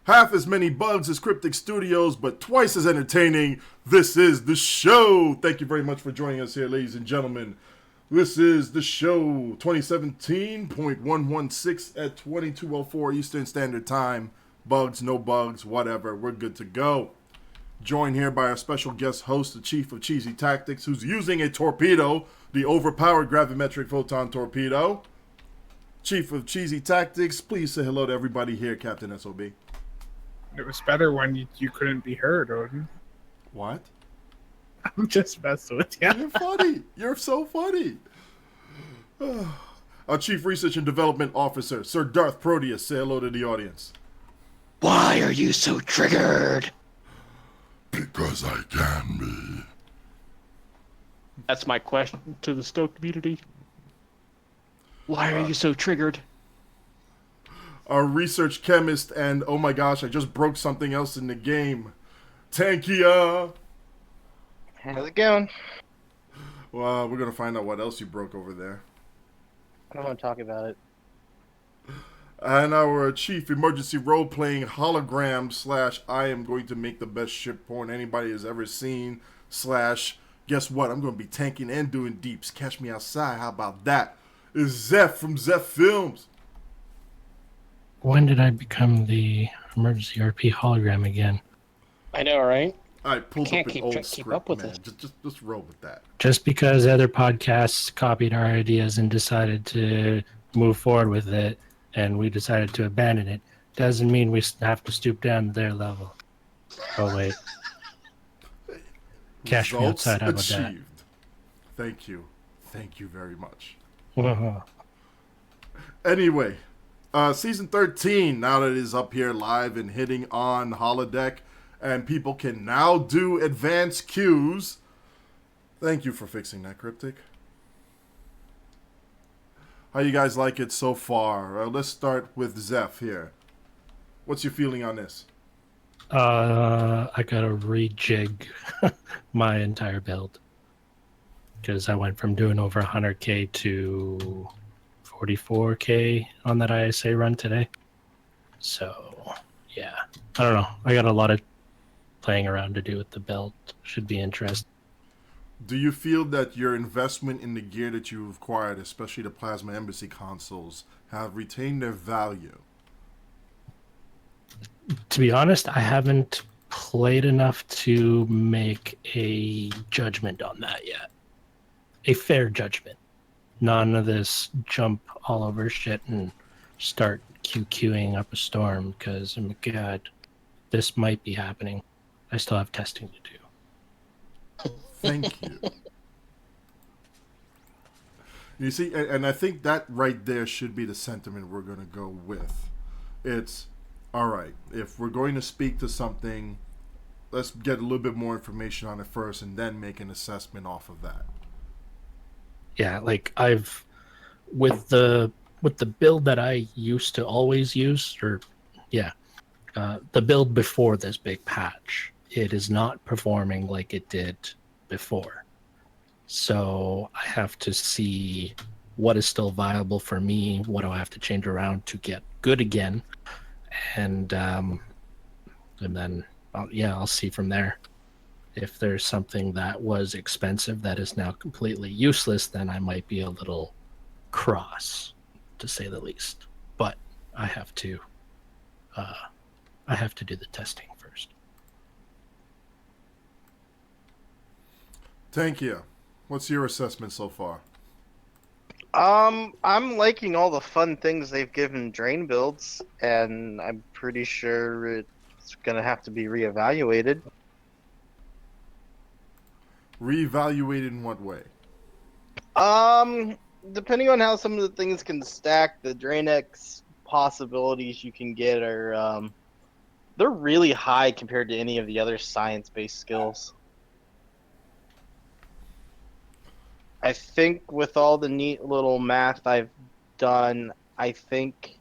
Half as many bugs as Cryptic Studios, but twice as entertaining. This is the show. Thank you very much for joining us here, ladies and gentlemen. This is the show 2017.116 at 22:04 Eastern Standard Time. Bugs, no bugs, whatever. We're good to go. Joined here by our special guest host, the Chief of Cheesy Tactics, who's using a torpedo, the overpowered gravimetric photon torpedo. Chief of Cheesy Tactics, please say hello to everybody here, Captain SOB. It was better when you couldn't be heard, Odin. What? I'm just messing with you. You're funny. You're so funny. Our Chief Research and Development Officer, Sir Darth Protius, say hello to the audience. Why are you so triggered? Because I can be. That's my question to the Stoke community. Why are you so triggered? Our research chemist and, oh my gosh, I just broke something else in the game. Tankia! How's it going? Well, we're going to find out what else you broke over there. I don't want to talk about it. And our chief emergency role-playing hologram / I am going to make the best ship porn anybody has ever seen / guess what? I'm going to be tanking and doing deeps. Catch me outside. How about that? Is Zeph from ZEFilms. When did I become the emergency RP hologram again? I know, right? I pulled Can't up an keep old keep script, up with man. it. Just roll with that. Just because other podcasts copied our ideas and decided to move forward with it, and we decided to abandon it, doesn't mean we have to stoop down to their level. Oh, wait. Cash me Results outside, how about achieved. Thank you. Thank you very much. that? Anyway, Season 13, now that it is up here live and hitting on Holodeck, and people can now do advanced queues. Thank you for fixing that, Cryptic. How you guys like it so far? Let's start with Zeph here. What's your feeling on this? I gotta rejig my entire build. Because I went from doing over 100k to 44k on that ISA run today. So, yeah. I don't know. I got a lot of playing around to do with the build. Should be interesting. Do you feel that your investment in the gear that you've acquired, especially the Plasma Embassy consoles, have retained their value? To be honest, I haven't played enough to make a judgment on that yet. A fair judgment. None of this jump all over shit and start QQing up a storm, because, oh my god, this might be happening. I still have testing to do. Thank you. You see, and I think that right there should be the sentiment we're going to go with. It's, all right, if we're going to speak to something, let's get a little bit more information on it first and then make an assessment off of that. Yeah, like I've with the build that I used to always use, or the build before this big patch, it is not performing like it did before. So I have to see what is still viable for me, what do I have to change around to get good again, and then I'll see from there. If there's something that was expensive that is now completely useless, then I might be a little cross, to say the least. But I have to do the testing first. Thank you. What's your assessment so far? I'm liking all the fun things they've given drain builds, and I'm pretty sure it's gonna have to be reevaluated. Reevaluated in what way? Depending on how some of the things can stack, the DrainX possibilities you can get are they're really high compared to any of the other science-based skills. I think with all the neat little math I've done, I think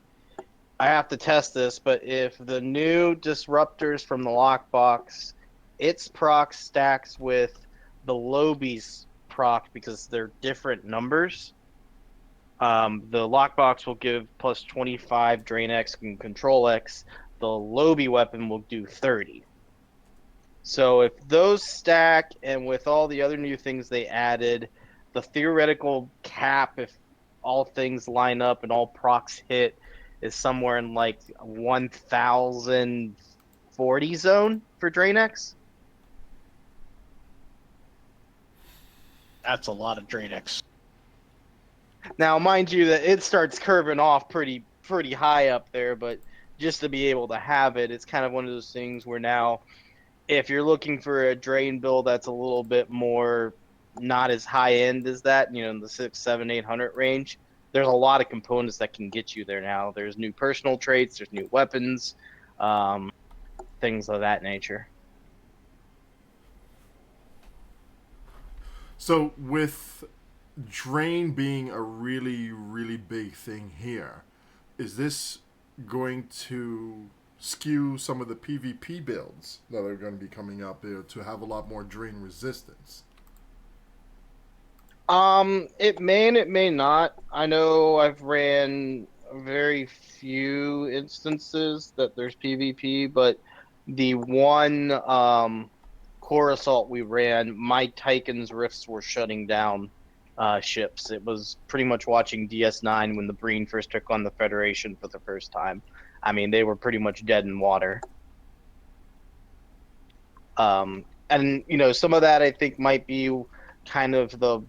I have to test this, but if the new disruptors from the lockbox, its proc stacks with the Lobie's proc because they're different numbers, the lockbox will give plus 25 Drain X and Control X. The the Lobi weapon will do 30. So if those stack, and with all the other new things they added, the theoretical cap, if all things line up and all procs hit, is somewhere in like 1040 zone for Draenex. That's a lot of Draenex. Now, mind you, that it starts curving off pretty high up there, but just to be able to have it, it's kind of one of those things where now, if you're looking for a drain build that's a little bit more not as high end as that, in the 6, 7, 800 range, there's a lot of components that can get you there now. There's new personal traits, there's new weapons, things of that nature. So with drain being a really, really big thing here, is this going to skew some of the PvP builds that are going to be coming up there to have a lot more drain resistance? It may and it may not. I know I've ran very few instances that there's PvP, but the one core assault we ran, my Tychon's rifts were shutting down ships. It was pretty much watching DS9 when the Breen first took on the Federation for the first time. I mean, they were pretty much dead in water. And some of that I think might be kind of the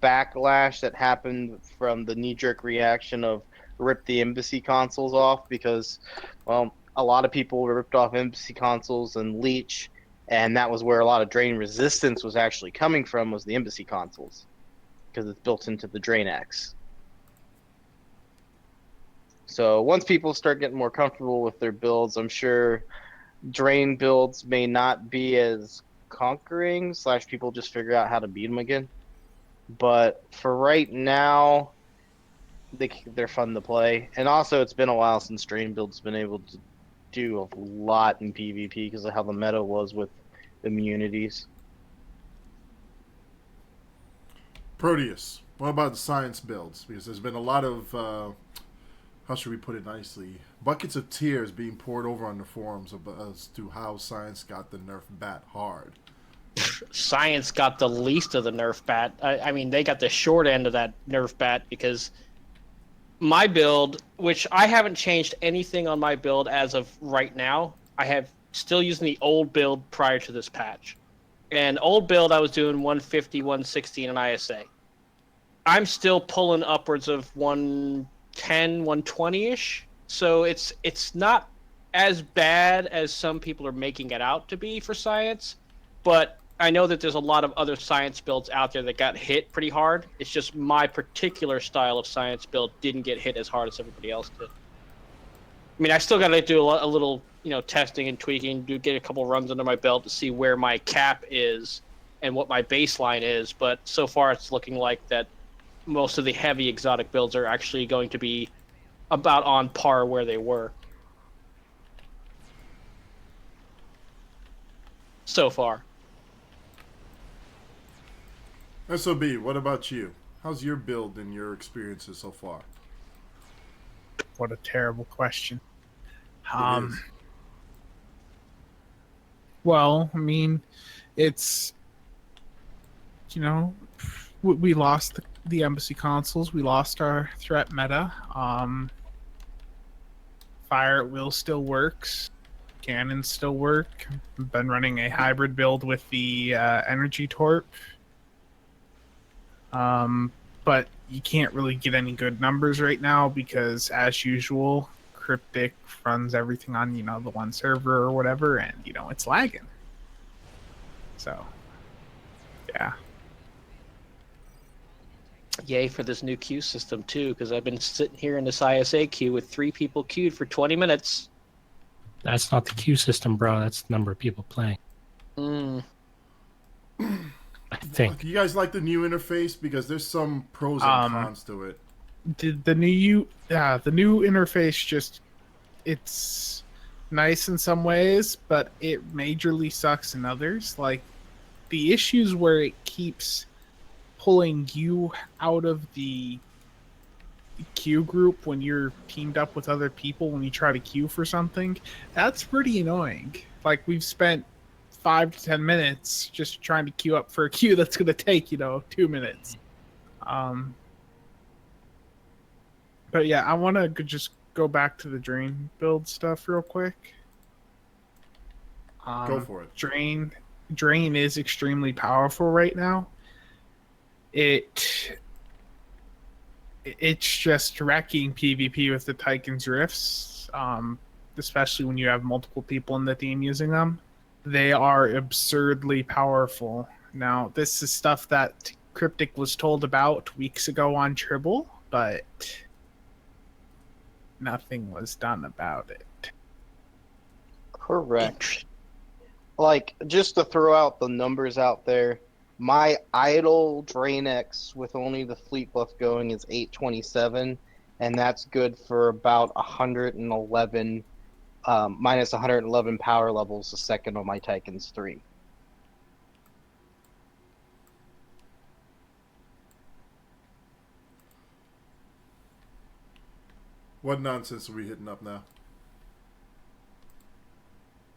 backlash that happened from the knee-jerk reaction of rip the embassy consoles off, because, well, a lot of people ripped off embassy consoles and Leech, and that was where a lot of drain resistance was actually coming from, was the embassy consoles, because it's built into the Draenex. So once people start getting more comfortable with their builds, I'm sure drain builds may not be as conquering, / people just figure out how to beat them again. But for right now, they're fun to play. And also, it's been a while since drain builds been able to do a lot in PvP because of how the meta was with immunities. Protius, what about the science builds? Because there's been a lot of, how should we put it nicely, buckets of tears being poured over on the forums as to how science got the nerf bat hard. Science got the least of the nerf bat. I mean, they got the short end of that nerf bat, because my build, which I haven't changed anything on my build as of right now, I have still using the old build prior to this patch. And old build, I was doing 150, 160 in an ISA. I'm still pulling upwards of 110, 120-ish. So it's not as bad as some people are making it out to be for science, but I know that there's a lot of other science builds out there that got hit pretty hard. It's just my particular style of science build didn't get hit as hard as everybody else did. I mean, I still got to do a little, testing and tweaking, get a couple runs under my belt to see where my cap is and what my baseline is. But so far, it's looking like that most of the heavy exotic builds are actually going to be about on par where they were. So far. SOB, what about you? How's your build and your experiences so far? What a terrible question. It is. Well, I mean, it's, we lost the embassy consoles. We lost our threat meta. Fire at will still works. Cannons still work. I've been running a hybrid build with the energy torp. But you can't really get any good numbers right now because, as usual, Cryptic runs everything on, the one server or whatever, and, it's lagging. So, yeah. Yay for this new queue system, too, because I've been sitting here in this ISA queue with 3 people queued for 20 minutes. That's not the queue system, bro. That's the number of people playing. I think. You guys like the new interface? Because there's some pros and cons to it. The new interface just, it's nice in some ways, but it majorly sucks in others. Like, the issues where it keeps pulling you out of the queue group when you're teamed up with other people when you try to queue for something, that's pretty annoying. Like, we've spent 5 to 10 minutes just trying to queue up for a queue that's going to take 2 minutes. But yeah, I want to just go back to the drain build stuff real quick. Go for it. Drain is extremely powerful right now. It's just wrecking PvP with the Tychon's Rifts, especially when you have multiple people in the team using them. They are absurdly powerful. Now, this is stuff that Cryptic was told about weeks ago on Tribble, but nothing was done about it. Correct. Like, just to throw out the numbers out there, my idle Drain X with only the fleet buff going is 827, and that's good for about 111, minus 111 power levels a second on my Tychon's 3. What nonsense are we hitting up now?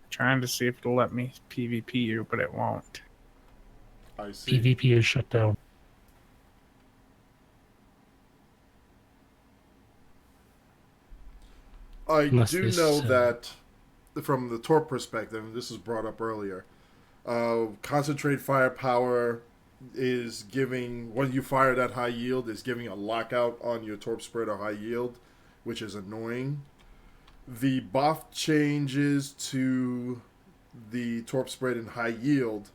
Trying to see if it'll let me PvP you, but it won't. I see. PvP is shut down. I Unless do this, know that from the Torp perspective, and this was brought up earlier, concentrate firepower is giving, when you fire that high yield, is giving a lockout on your Torp spread or high yield, which is annoying. The buff changes to the Torp spread and high yield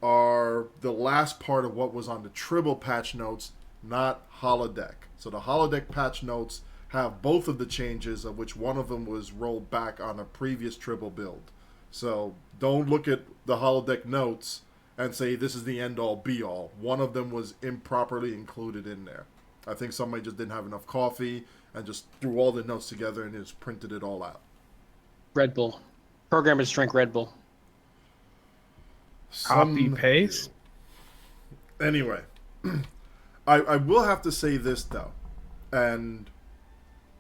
are the last part of what was on the Tribble patch notes, not holodeck. So the holodeck patch notes have both of the changes, of which one of them was rolled back on a previous Tribble build. So don't look at the holodeck notes and say this is the end-all be-all. One of them was improperly included in there. I think somebody just didn't have enough coffee and just threw all the notes together and just printed it all out. Red Bull. Programmers drink Red Bull. Copy paste. Anyway, I will have to say this though, and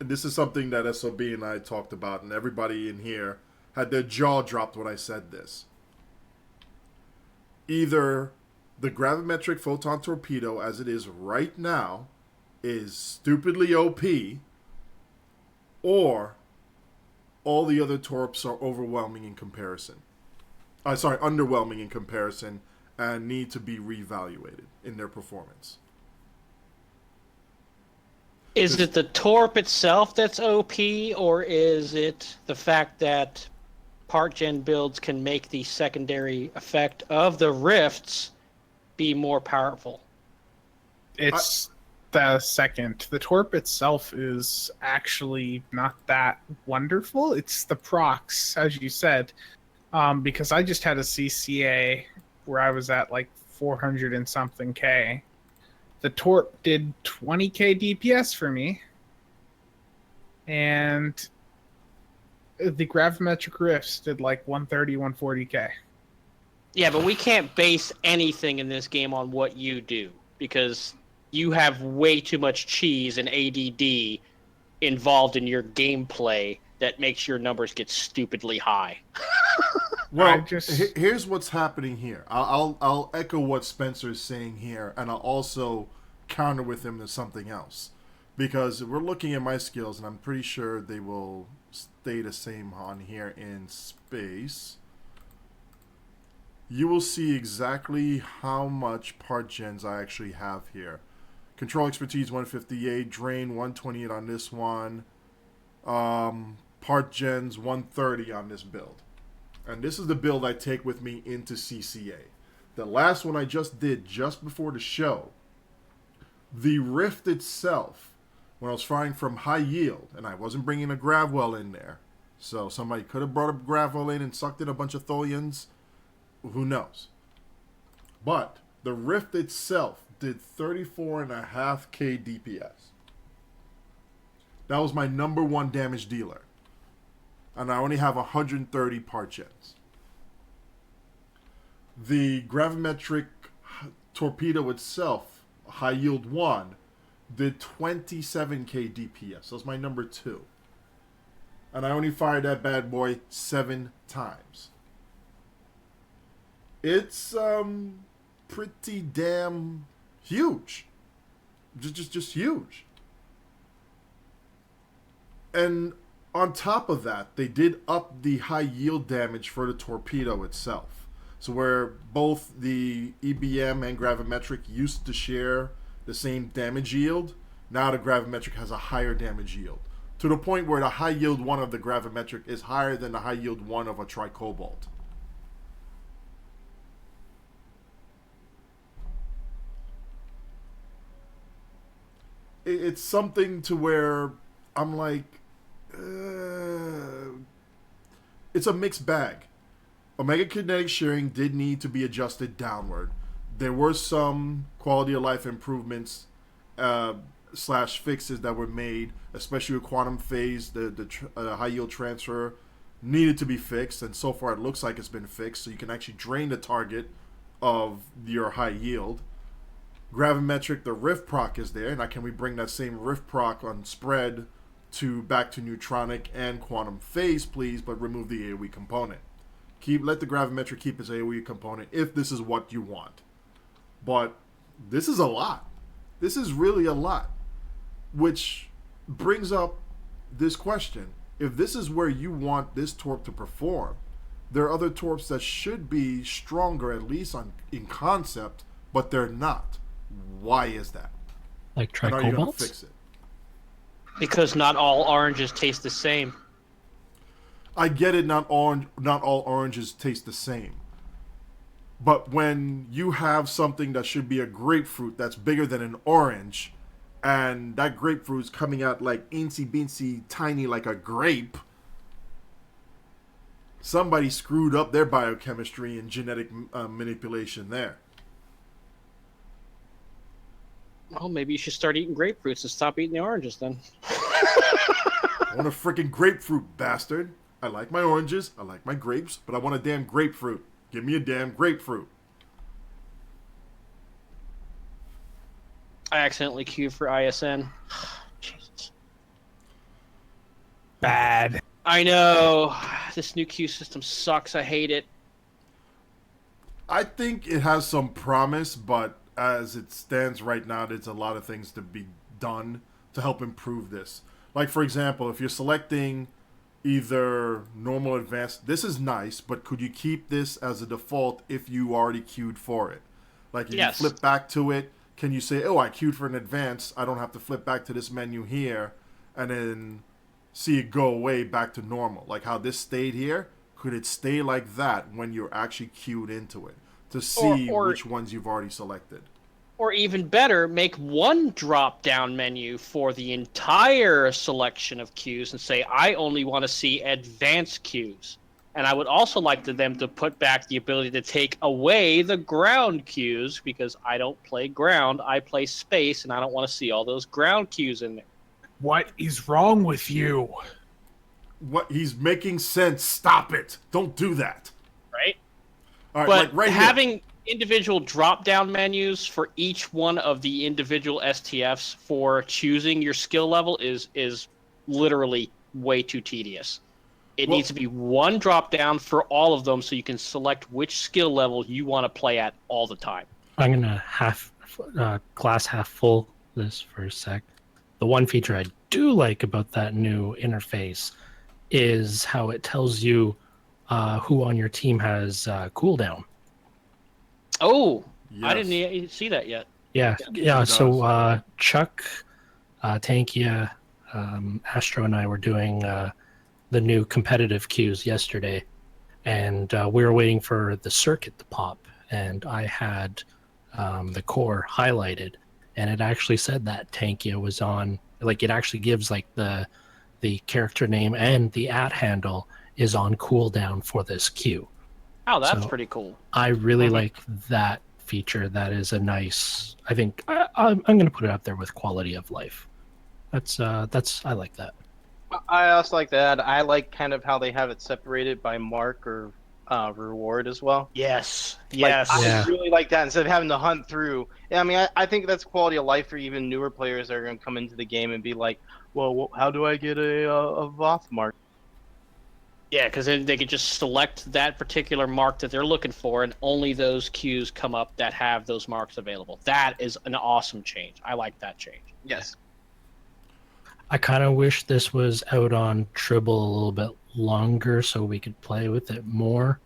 this is something that SOB and I talked about, and everybody in here had their jaw dropped when I said this. Either the gravimetric photon torpedo, as it is right now, is stupidly OP, or all the other torps are overwhelming in comparison. Underwhelming in comparison, and need to be reevaluated in their performance. Is it the Torp itself that's OP, or is it the fact that part gen builds can make the secondary effect of the rifts be more powerful? It's the second. The Torp itself is actually not that wonderful. It's the procs, as you said, because I just had a CCA where I was at like 400 and something K. The Torp did 20k DPS for me, and the gravimetric rifts did like 130, 140k. Yeah, but we can't base anything in this game on what you do, because you have way too much cheese and ADD involved in your gameplay that makes your numbers get stupidly high. Well, here's what's happening here. I'll echo what Spencer's saying here, and I'll also counter with him to something else. Because we're looking at my skills, and I'm pretty sure they will stay the same on here in space. You will see exactly how much part gens I actually have here. Control expertise 158, drain 128 on this one, part gens 130 on this build. And this is the build I take with me into CCA. The last one I just did just before the show, the Rift itself, when I was firing from high yield, and I wasn't bringing a Gravwell in there, so somebody could have brought a Gravwell in and sucked in a bunch of Tholians, who knows. But the Rift itself did 34.5k DPS. That was my number one damage dealer. And I only have 130 part gens. The gravimetric torpedo itself, high yield 1, did 27k DPS. That was my number 2. And I only fired that bad boy 7 times. It's pretty damn huge. Just huge. And on top of that, they did up the high yield damage for the torpedo itself. So where both the EBM and gravimetric used to share the same damage yield, now the gravimetric has a higher damage yield. To the point where the high yield one of the gravimetric is higher than the high yield one of a tricobalt. It's something to where I'm like, it's a mixed bag. Omega kinetic sharing did need to be adjusted downward. There were some quality of life improvements / fixes that were made, especially with quantum phase. The high yield transfer needed to be fixed, and so far it looks like it's been fixed, so you can actually drain the target of your high yield. Gravimetric, the rift proc is there. Now can we bring that same rift proc on spread back to neutronic and quantum phase, please, but remove the AoE component. Let the gravimetric keep its AoE component if this is what you want. But this is a lot. This is really a lot. Which brings up this question. If this is where you want this torp to perform, there are other torps that should be stronger, at least in concept, but they're not. Why is that? Like And are you going to tricobalts? fix it? Because not all oranges taste the same. I get it, not all oranges taste the same. But when you have something that should be a grapefruit that's bigger than an orange, and that grapefruit's coming out like incy beansy tiny like a grape, somebody screwed up their biochemistry and genetic manipulation there. Well, maybe you should start eating grapefruits and stop eating the oranges then. I want a freaking grapefruit, bastard. I like my oranges, I like my grapes, but I want a damn grapefruit. Give me a damn grapefruit. I accidentally queued for ISN. Jesus. Bad. I know. This new queue system sucks. I hate it. I think it has some promise, but as it stands right now, there's a lot of things to be done to help improve this. Like, for example, if you're selecting either normal or advanced, this is nice, but could you keep this as a default if you already queued for it? Like, if Yes. you flip back to it, can you say, oh, I queued for an advanced, I don't have to flip back to this menu here, and then see it go away back to normal? Like how this stayed here, could it stay like that when you're actually queued into it? To see Or- which ones you've already selected. Or even better, make one drop-down menu for the entire selection of queues and say, I only want to see advanced queues. And I would also like them to put back the ability to take away the ground queues, because I don't play ground, I play space, and I don't want to see all those ground queues in there. What is wrong with you? What? He's making sense. Stop it. Don't do that. Right? All right, But like right having individual drop-down menus for each one of the individual STFs for choosing your skill level is literally way too tedious. It Well- needs to be one drop-down for all of them so you can select which skill level you want to play at all the time. I'm gonna glass half full this for a sec. The one feature I do like about that new interface is how it tells you who on your team has cooldown. Oh, Yes. I didn't see that yet. Yeah. it So Chuck, Tankia, Astro, and I were doing the new competitive queues yesterday, and we were waiting for the circuit to pop, and I had the core highlighted, and it actually said that Tankia was on. Like, it actually gives like the character name and the handle is on cooldown for this queue. Oh, that's So- pretty cool. I really Mhm. like that feature. That is a nice. I think I'm going to put it up there with quality of life. That's I like that. I also like that. I like kind of how they have it separated by mark or reward as well. Yes. Like, Yes. I Yeah. really like that instead of having to hunt through. I mean, I think that's quality of life for even newer players that are going to come into the game and be like, well, how do I get a Voth mark? Yeah, because then they could just select that particular mark that they're looking for, and only those queues come up that have those marks available. That is an awesome change. I like that change. Yes. I kind of wish this was out on Tribble a little bit longer so we could play with it more.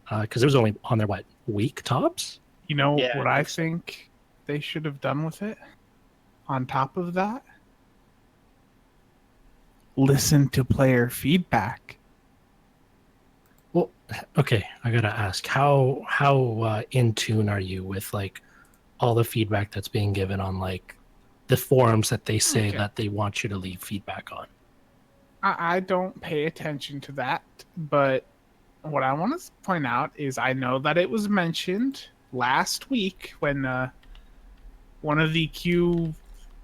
Because it was only on there, what, week tops? You know Yeah, what I I think so. think they should have done with it? On top of that, listen to player feedback. Well, okay, I gotta ask, how in tune are you with like all the feedback that's being given on like the forums that they say Okay. that they want you to leave feedback on? I don't pay attention to that, but what I want to point out is I know that it was mentioned last week when one of the Q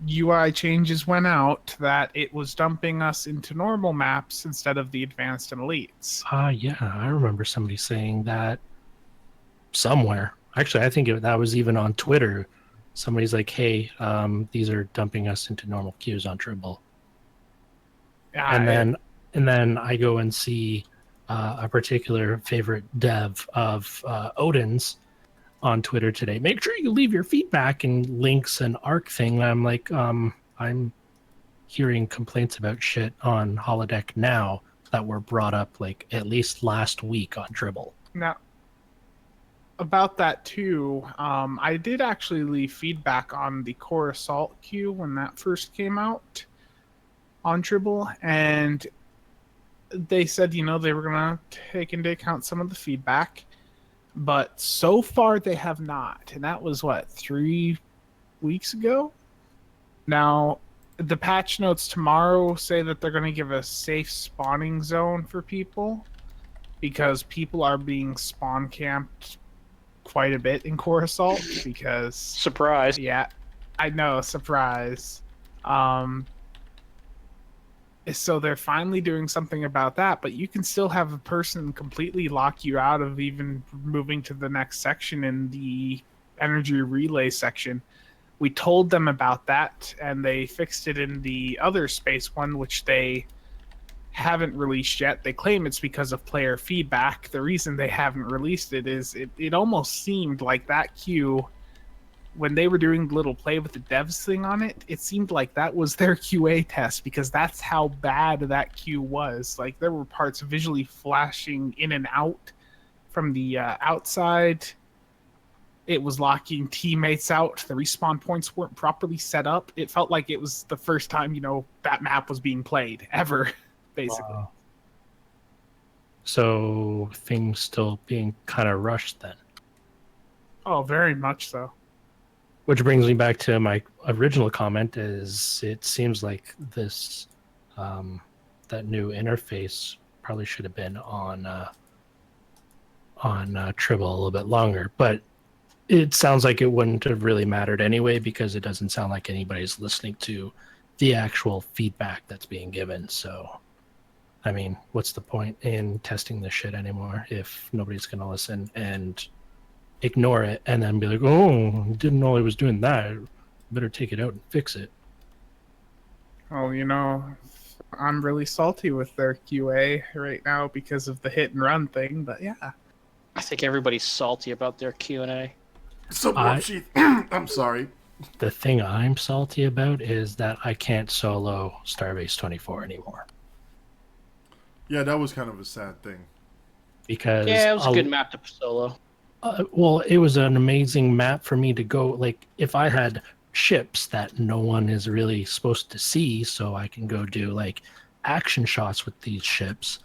UI changes went out that it was dumping us into normal maps instead of the advanced and elites. Yeah, I remember somebody saying that somewhere. Actually, I think that was even on Twitter. Somebody's like, "Hey, these are dumping us into normal queues on Tribble." And then I go and see a particular favorite dev of Odin's on Twitter today. Make sure you leave your feedback and links and arc thing. And I'm like, I'm hearing complaints about shit on Holodeck now that were brought up like at least last week on Tribble. Now, about that too, I did actually leave feedback on the Core Assault queue when that first came out on Tribble, and they said, you know, they were going to take into account some of the feedback, but so far they have not. And that was, what, 3 weeks ago? Now, the patch notes tomorrow say that they're going to give a safe spawning zone for people because people are being spawn camped quite a bit in Core Assault because... Surprise. Yeah, I know, surprise. So they're finally doing something about that, but you can still have a person completely lock you out of even moving to the next section in the energy relay section. We told them about that, and they fixed it in the other space one, which they haven't released yet. They claim it's because of player feedback. The reason they haven't released it is it almost seemed like that queue, when they were doing the little play with the devs thing on it, it seemed like that was their QA test because that's how bad that queue was. Like, there were parts visually flashing in and out from the outside. It was locking teammates out. The respawn points weren't properly set up. It felt like it was the first time, you know, that map was being played ever, basically. Wow. So things still being kind of rushed then. Oh, very much so. Which brings me back to my original comment: is it seems like this that new interface probably should have been on Tribble a little bit longer, but it sounds like it wouldn't have really mattered anyway because it doesn't sound like anybody's listening to the actual feedback that's being given. So, I mean, what's the point in testing this shit anymore if nobody's going to listen and ignore it and then be like, oh, didn't know I was doing that. Better take it out and fix it. Oh, you know, I'm really salty with their QA right now because of the hit and run thing, but yeah. I think everybody's salty about their Q&A. So, I- I'm sorry. The thing I'm salty about is that I can't solo Starbase 24 anymore. Yeah, that was kind of a sad thing. Because Yeah, it was a good map to solo. well, it was an amazing map for me to go. Like, if I had ships that no one is really supposed to see, so I can go do like action shots with these ships,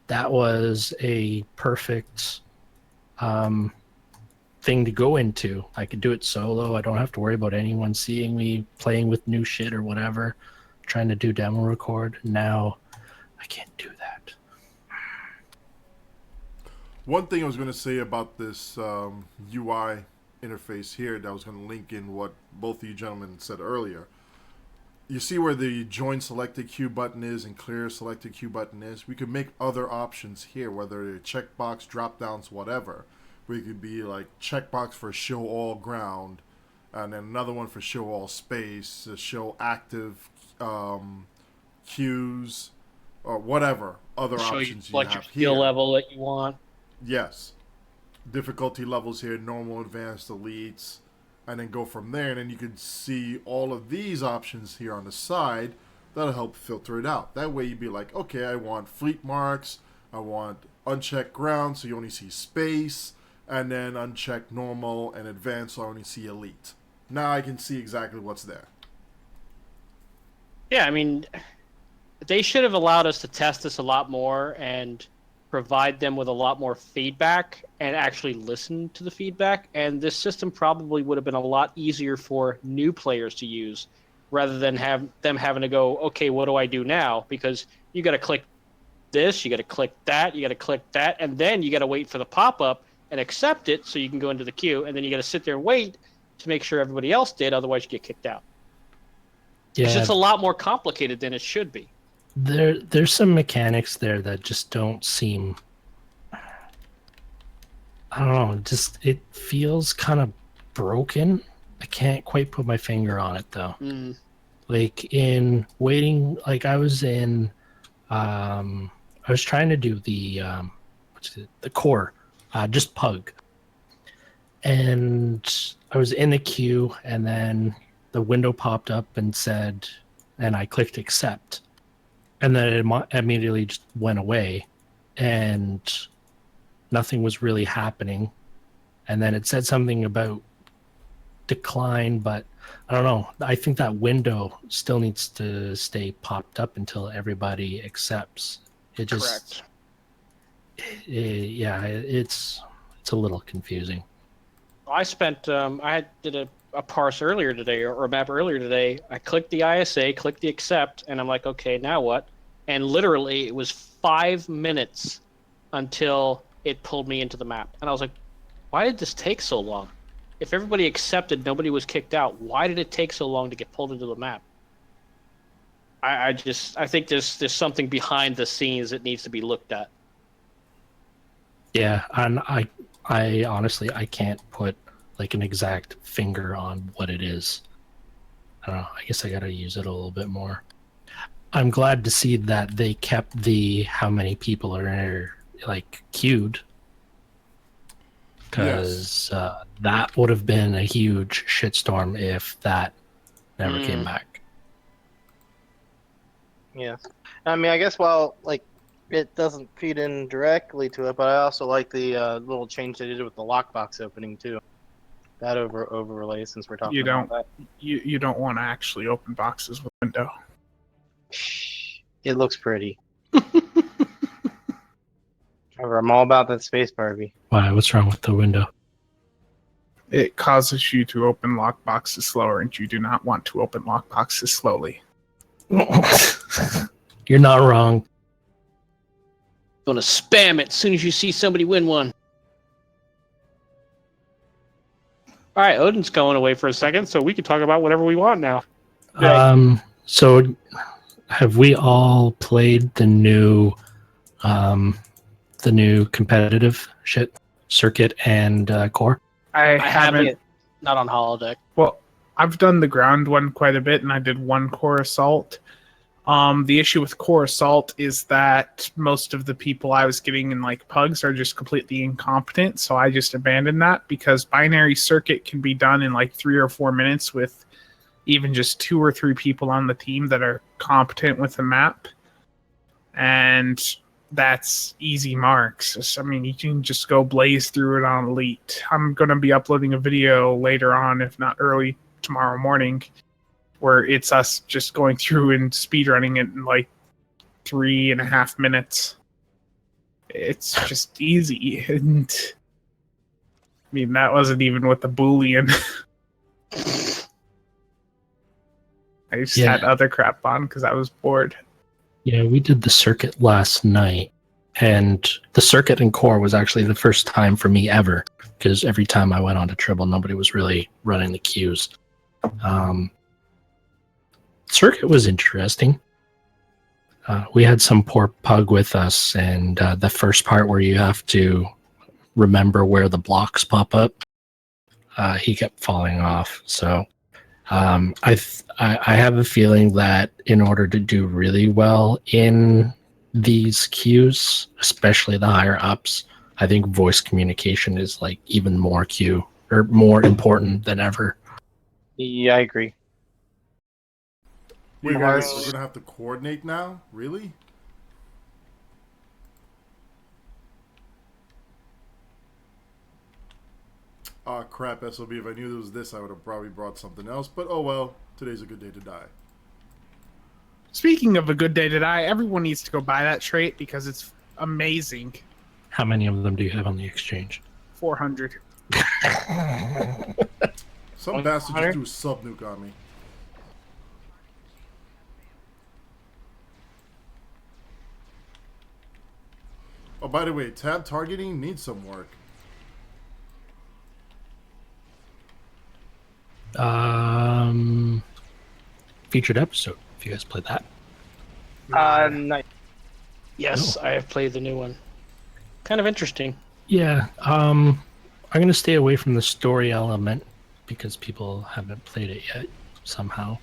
that was a perfect thing to go into. I could do it solo. I don't have to worry about anyone seeing me playing with new shit or whatever, trying to do demo record. Now, I can't do that. One thing I was going to say about this UI interface here that I was going to link in what both of you gentlemen said earlier. you see where the join selected queue button is and clear selected queue button is? We could make other options here, whether they're checkbox, drop downs, whatever. We could be like checkbox for show all ground, and then another one for show all space, to show active queues, or whatever other Show you options you like your have skill here. level that you want. Yes. Difficulty levels here, normal, advanced, elites, and then go from there. And then you can see all of these options here on the side. That'll help filter it out. That way you'd be like, okay, I want fleet marks, I want unchecked ground, so you only see space, and then unchecked normal and advanced, so I only see elite. Now I can see exactly what's there. Yeah, I mean, they should have allowed us to test this a lot more and provide them with a lot more feedback and actually listen to the feedback. And this system probably would have been a lot easier for new players to use rather than have them having to go, okay, what do I do now? Because you got to click this, you got to click that, you got to click that, and then you got to wait for the pop-up and accept it so you can go into the queue, and then you got to sit there and wait to make sure everybody else did, otherwise you get kicked out. Yeah, It's just a lot more complicated than it should be. there's some mechanics there that just don't seem. I don't know. Just it feels kind of broken. I can't quite put my finger on it though. Like in waiting, like I was in. I was trying to do the the core, just pug, and I was in the queue, and then the window popped up and said, and I clicked accept, and then it immediately just went away, and nothing was really happening, and then it said something about decline, but I don't know. I think that window still needs to stay popped up until everybody accepts. It just, yeah, it's a little confusing. I spent, I did a parse earlier today, or a map earlier today. I clicked the ISA, clicked the accept, and I'm like, okay, now what? And literally, it was 5 minutes until it pulled me into the map. And I was like, why did this take so long? If everybody accepted, nobody was kicked out. Why did it take so long to get pulled into the map? I think there's something behind the scenes that needs to be looked at. Yeah, and I honestly, I can't put like an exact finger on what it is. I don't know. I guess I gotta use it a little bit more. I'm glad to see that they kept the how many people are like queued, because that would have been a huge shitstorm if that never came back. Yeah. I mean, I guess while, like, it doesn't feed in directly to it, but I also like the little change they did with the lockbox opening, too. That overlay, since we're talking about that. You don't want to actually open boxes with window. It looks pretty. I'm all about that space, Barbie. Why? What's wrong with the window? It causes you to open lock boxes slower, and you do not want to open lock boxes slowly. You're not wrong. Gonna spam it as soon as you see somebody win one. All right, Odin's going away for a second, so we can talk about whatever we want now. So have we all played the new competitive shit, circuit and core? I haven't. Not on holodeck. Well, I've done the ground one quite a bit, and I did one core assault. The issue with core assault is that most of the people I was getting in like pugs are just completely incompetent, so I just abandoned that, because binary circuit can be done in like 3 or 4 minutes with even just 2 or 3 people on the team that are competent with the map, and that's easy marks. I mean, you can just go blaze through it on Elite. I'm going to be uploading a video later on, if not early tomorrow morning, where it's us just going through and speedrunning it in like 3.5 minutes. It's just easy. And I mean, that wasn't even with the Boolean. I just had other crap on because I was bored. Yeah, we did the circuit last night, and the circuit and core was actually the first time for me ever, because every time I went on to Tribble, nobody was really running the queues. Circuit was interesting. We had some poor pug with us, and the first part where you have to remember where the blocks pop up, he kept falling off. So I have a feeling that in order to do really well in these queues, especially the higher ups, I think voice communication is like even more more important than ever. Yeah, I agree. Wait, Guys- we're gonna have to coordinate now? Really? Ah, crap, SOB. If I knew it was this, I would have probably brought something else. But oh well, today's a good day to die. Speaking of a good day to die, everyone needs to go buy that trait because it's amazing. How many of them do you have on the exchange? 400. Some bastard just threw a sub nuke on me. Oh, by the way, tab targeting needs some work. Featured episode. If you guys played that. Nice. Yes, I have played the new one. Kind of interesting. Yeah, I'm gonna stay away from the story element because people haven't played it yet somehow.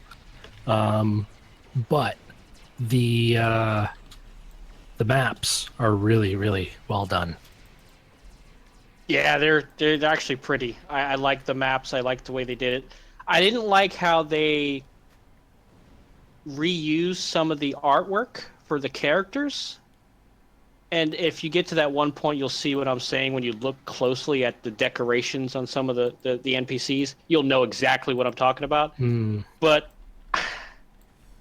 But the maps are really, really well done. Yeah, they're actually pretty. I like the maps. I like the way they did it. I didn't like how they reused some of the artwork for the characters. And if you get to that one point, you'll see what I'm saying. When you look closely at the decorations on some of the NPCs, you'll know exactly what I'm talking about. But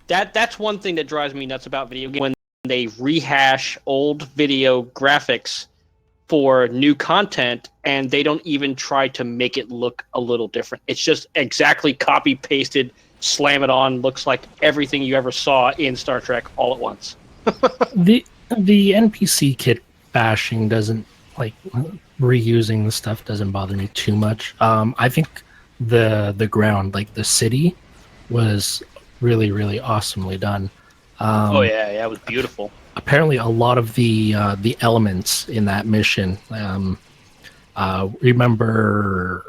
that's one thing that drives me nuts about video games, when they rehash old video graphics for new content and they don't even try to make it look a little different. It's just exactly copy pasted, slam it on, looks like everything you ever saw in Star Trek all at once. The NPC kit bashing doesn't, like, reusing the stuff doesn't bother me too much. I think the ground, like the city, was really, really awesomely done. Oh yeah, it was beautiful. Apparently a lot of the elements in that mission, remember,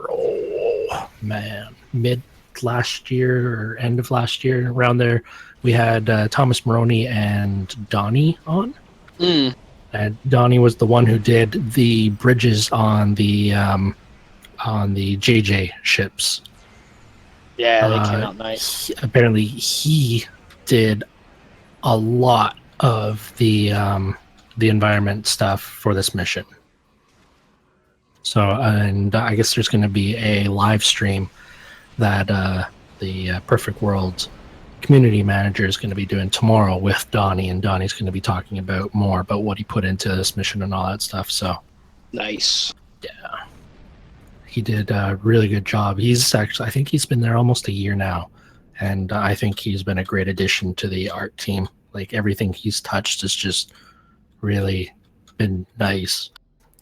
mid last year or end of last year, around there, we had Thomas Maroney and Donnie on. And Donnie was the one who did the bridges on the JJ ships. Yeah, they came out nice. Apparently he did a lot of the environment stuff for this mission. So, and I guess there's going to be a live stream that the Perfect World community manager is going to be doing tomorrow with Donnie, and Donnie's going to be talking about more about what he put into this mission and all that stuff. So, Nice. yeah, he did a really good job. He's actually, I think he's been there almost a year now, and I think he's been a great addition to the art team. Like, everything he's touched has just really been nice.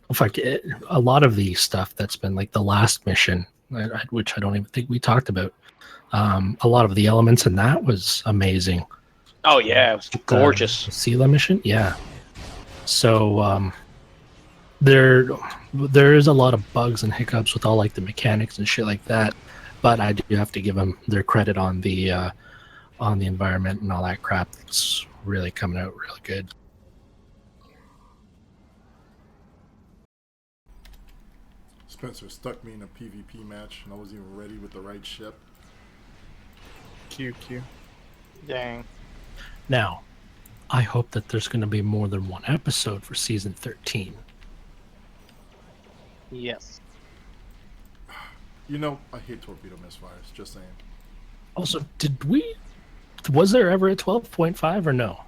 In fact, a lot of the stuff that's been like the last mission, which I don't even think we talked about, a lot of the elements in that was amazing. Oh yeah, it was gorgeous. The Sela mission, yeah. So there's a lot of bugs and hiccups with all like the mechanics and shit like that, but I do have to give them their credit on the environment and all that crap. It's really coming out really good. Spencer stuck me in a PvP match, and I wasn't even ready with the right ship. Q. Dang. Now, I hope that there's going to be more than one episode for season 13. Yes. You know, I hate torpedo misfires, just saying. Also, was there ever a 12.5 or no?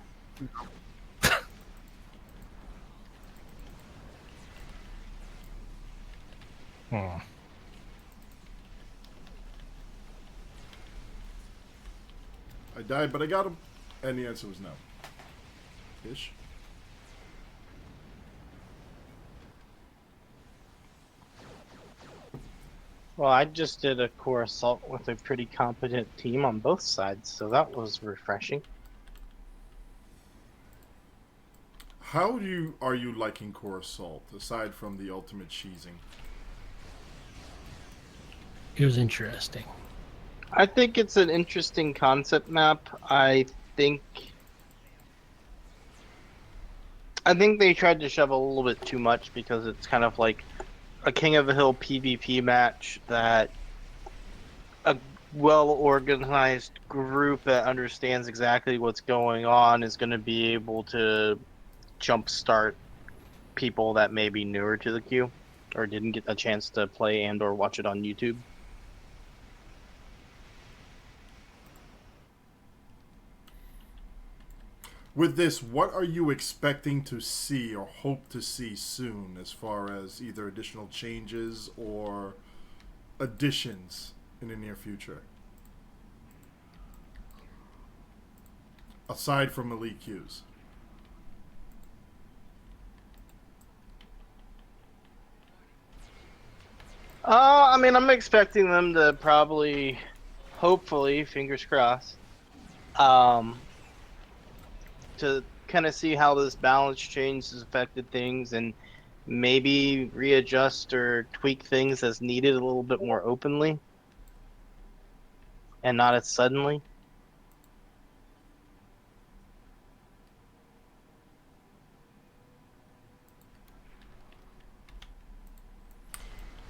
I died, but I got him. And the answer was no. Ish. Well, I just did a core assault with a pretty competent team on both sides, so that was refreshing. How are you liking Core Assault, aside from the ultimate cheesing? It was interesting. I think it's an interesting concept map. think I think they tried to shove a little bit too much because it's kind of like a King of the Hill PvP match that a well-organized group that understands exactly what's going on is going to be able to jumpstart people that may be newer to the queue or didn't get a chance to play and or watch it on YouTube. With this, what are you expecting to see or hope to see soon as far as either additional changes or additions in the near future? Aside from elite queues. I mean, I'm expecting them to probably, hopefully, fingers crossed, to kind of see how this balance change has affected things and maybe readjust or tweak things as needed a little bit more openly and not as suddenly.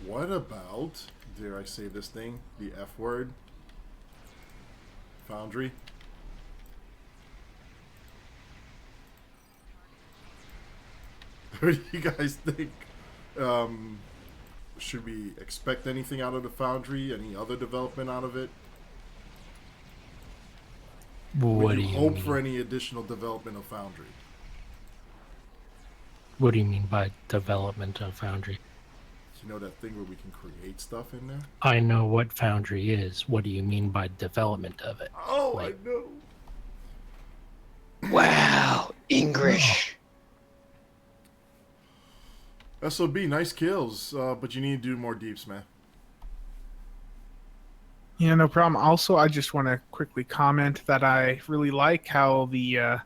What about, dare I say this thing, the F word? Foundry? What do you guys think? Should we expect anything out of the Foundry? Any other development out of it? What Would do you you hope mean? for any additional development of Foundry? What do you mean by development of Foundry? You know that thing where we can create stuff in there? I know what Foundry is. What do you mean by development of it? Oh, Like- I know. Wow, English. SOB, nice kills, but you need to do more deeps, man. Yeah, no problem. Also, I just want to quickly comment that I really like how the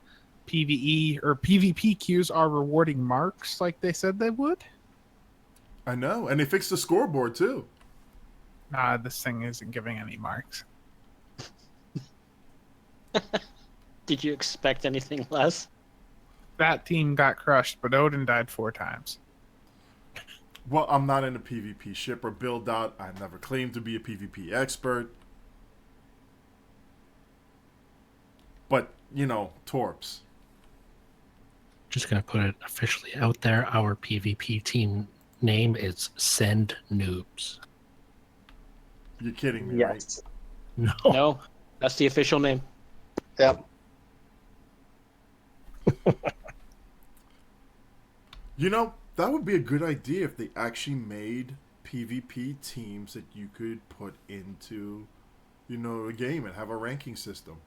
PvE or PvP queues are rewarding marks like they said they would. I know, and they fixed the scoreboard too. Nah, this thing isn't giving any marks. Did you expect anything less? That team got crushed, but Odin died 4 times. Well, I'm not in a PvP ship or build out. I never claimed to be a PvP expert. But, you know, Torps. Just gonna put it officially out there. Our PvP team name is Send Noobs. You're kidding me, Yes. No. No, that's the official name. Yep. You know, that would be a good idea if they actually made PvP teams that you could put into, you know, a game and have a ranking system.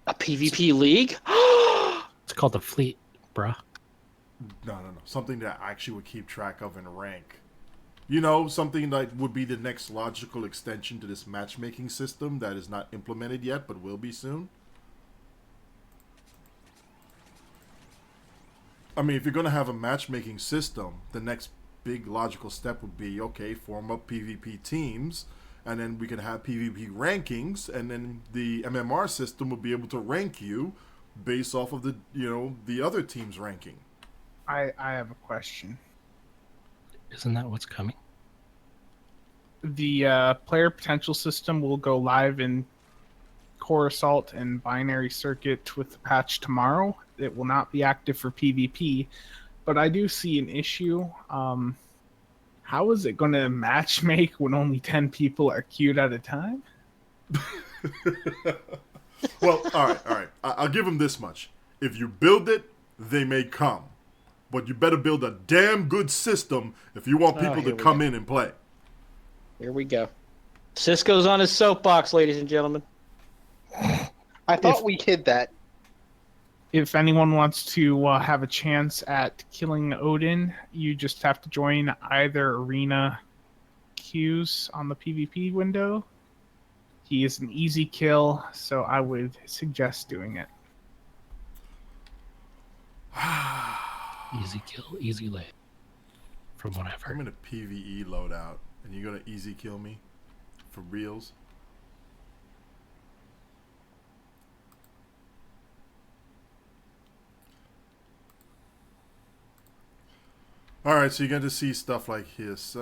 A PvP league? It's called the Fleet, bruh. No. Something that I actually would keep track of and rank. You know, something that would be the next logical extension to this matchmaking system that is not implemented yet, but will be soon. I mean, if you're going to have a matchmaking system, the next big logical step would be, okay, form up PvP teams, and then we can have PvP rankings, and then the MMR system would be able to rank you based off of the, you know, the other team's ranking. I have a question. Isn't that what's coming? The player potential system will go live in Core Assault and Binary Circuit with the patch tomorrow. It will not be active for PvP, but I do see an issue. How is it going to matchmake when only 10 people are queued at a time? Well, all right. I'll give them this much. If you build it, they may come. But you better build a damn good system if you want people to here we come go. in and play. Here we go. Cisco's on his soapbox, ladies and gentlemen. I thought we hid that. If anyone wants to have a chance at killing Odin, you just have to join either arena queues on the PvP window. He is an easy kill, so I would suggest doing it. Easy kill, easy lay. From what I've I'm heard. in a PvE loadout, and you're gonna easy kill me? For reals? Alright, so you're going to see stuff like this.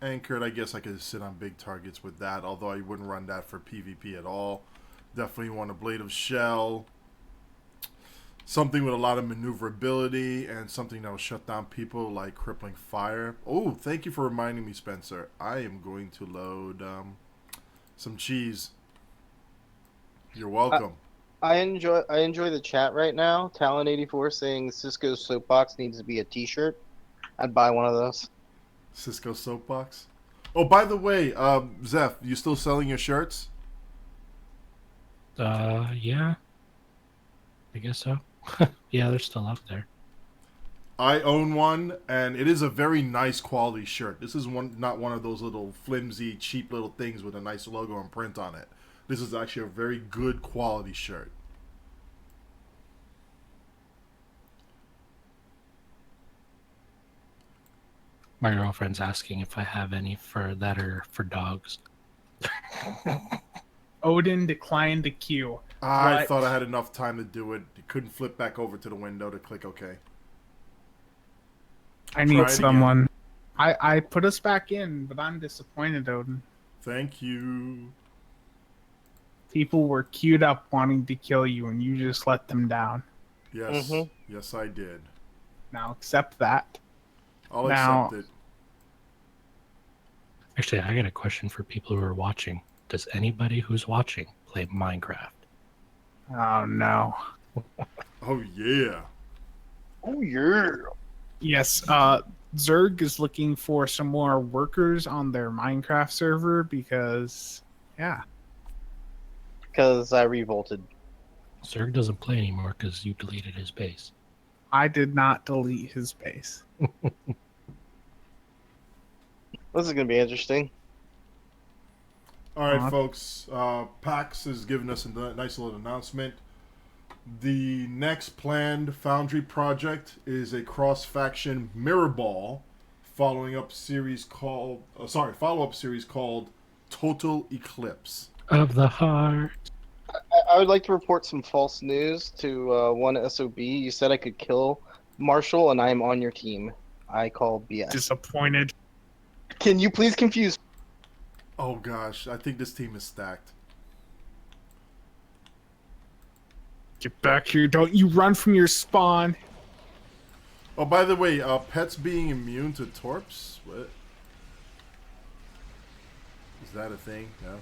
Anchored, I guess I could sit on big targets with that, although I wouldn't run that for PvP at all. Definitely want a Blade of Shell. Something with a lot of maneuverability, and something that will shut down people like Crippling Fire. Oh, thank you for reminding me, Spencer. I am going to load some cheese. You're welcome. I enjoy the chat right now. Talon84 saying Cisco's soapbox needs to be a T-shirt. I'd buy one of those. Cisco Soapbox. Oh, by the way, Zeph, you still selling your shirts? Yeah. I guess so. Yeah, they're still up there. I own one, and it is a very nice quality shirt. This is not one of those little flimsy, cheap little things with a nice logo and print on it. This is actually a very good quality shirt. My girlfriend's asking if I have any for that or for dogs. Odin declined the queue. I What? thought I had enough time to do it. You couldn't flip back over to the window to click OK. I Try need it someone. I put us back in, but I'm disappointed, Odin. Thank you. People were queued up wanting to kill you, and you just let them down. Yes, Mhm. yes, I did. Now accept that. I'll Now- accept it. Actually, I got a question for people who are watching. Does anybody who's watching play Minecraft? Oh no. Oh yeah. Oh yeah. Yes, Zerg is looking for some more workers on their Minecraft server because, yeah. Because I revolted. Zerg doesn't play anymore because you deleted his base. I did not delete his base. This is gonna be interesting. All right, Uh-huh. folks. PAX has given us a nice little announcement. The next planned Foundry project is a cross-faction mirror ball, follow-up series called Total Eclipse. Of the heart. I would like to report some false news to one SOB. You said I could kill Marshall, and I am on your team. I call BS. Disappointed. Can you please confuse? Oh gosh, I think this team is stacked. Get back here. Don't you run from your spawn. Oh, by the way, pets being immune to torps? What? Is that a thing? No.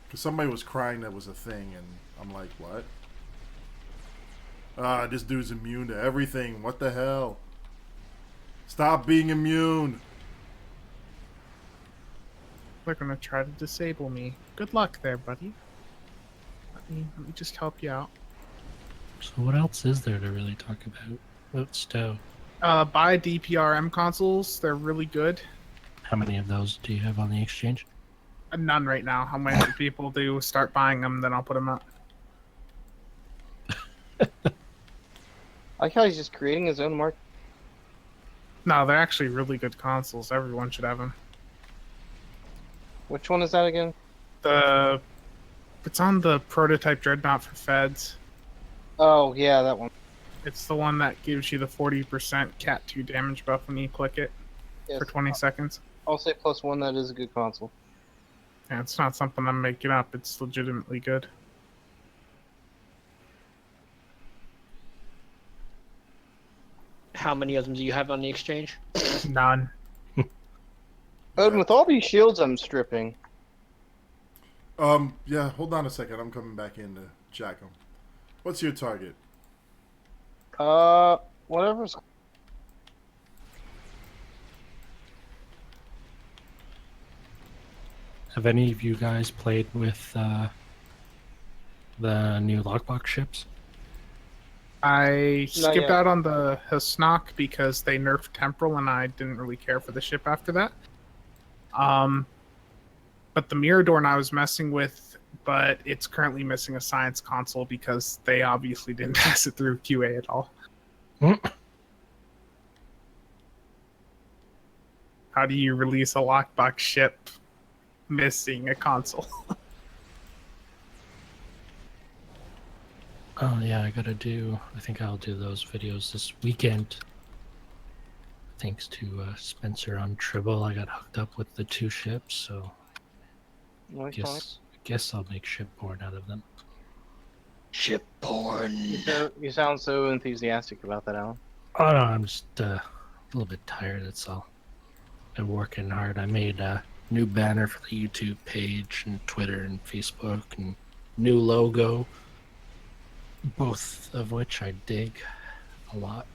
Because somebody was crying that was a thing, and I'm like, what? Ah, this dude's immune to everything. What the hell? Stop being immune. They're gonna try to disable me. Good luck there, buddy. Let me just help you out. So what else is there to really talk about Stowe? Buy DPRM consoles. They're really good. How many of those do you have on the exchange? None right now. How many people do start buying them? Then I'll put them out. I like how he's just creating his own market. No, they're actually really good consoles. Everyone should have them. Which one is that again? It's on the prototype dreadnought for feds. Oh yeah, that one. It's the one that gives you the 40% Cat 2 damage buff when you click it Yes. for 20 seconds. I'll say +1. That is a good console. And it's not something I'm making up. It's legitimately good. How many of them do you have on the exchange? None. Odin, with all these shields I'm stripping. Yeah, hold on a second. I'm coming back in to jack him. What's your target? Whatever's. Have any of you guys played with the new lockbox ships? I skipped yet. out on the Hasnock because they nerfed Temporal and I didn't really care for the ship after that. But the Miradorn I was messing with, but it's currently missing a science console because they obviously didn't pass it through QA at all. How do you release a lockbox ship missing a console? Oh yeah, I think I'll do those videos this weekend. Thanks to Spencer on Tribble, I got hooked up with the 2 ships, so guess I'll make shipborne out of them. Shipborne. You sound so enthusiastic about that, Alan. Oh no, I'm just a little bit tired, that's all. I'm working hard. I made a new banner for the YouTube page and Twitter and Facebook and new logo. Both of which I dig a lot.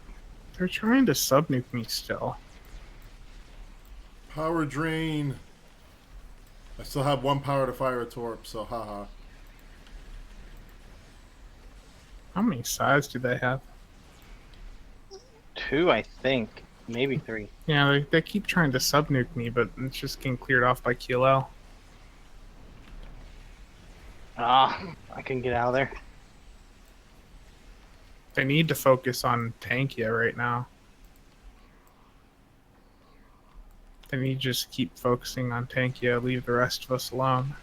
They're trying to subnuke me still. Power drain. I still have 1 power to fire a torp, so haha. How many sides do they have? 2, I think. Maybe 3. Yeah, they keep trying to subnuke me, but it's just getting cleared off by QLL. I can get out of there. They need to focus on Tankia right now. They need to just keep focusing on Tankia, leave the rest of us alone.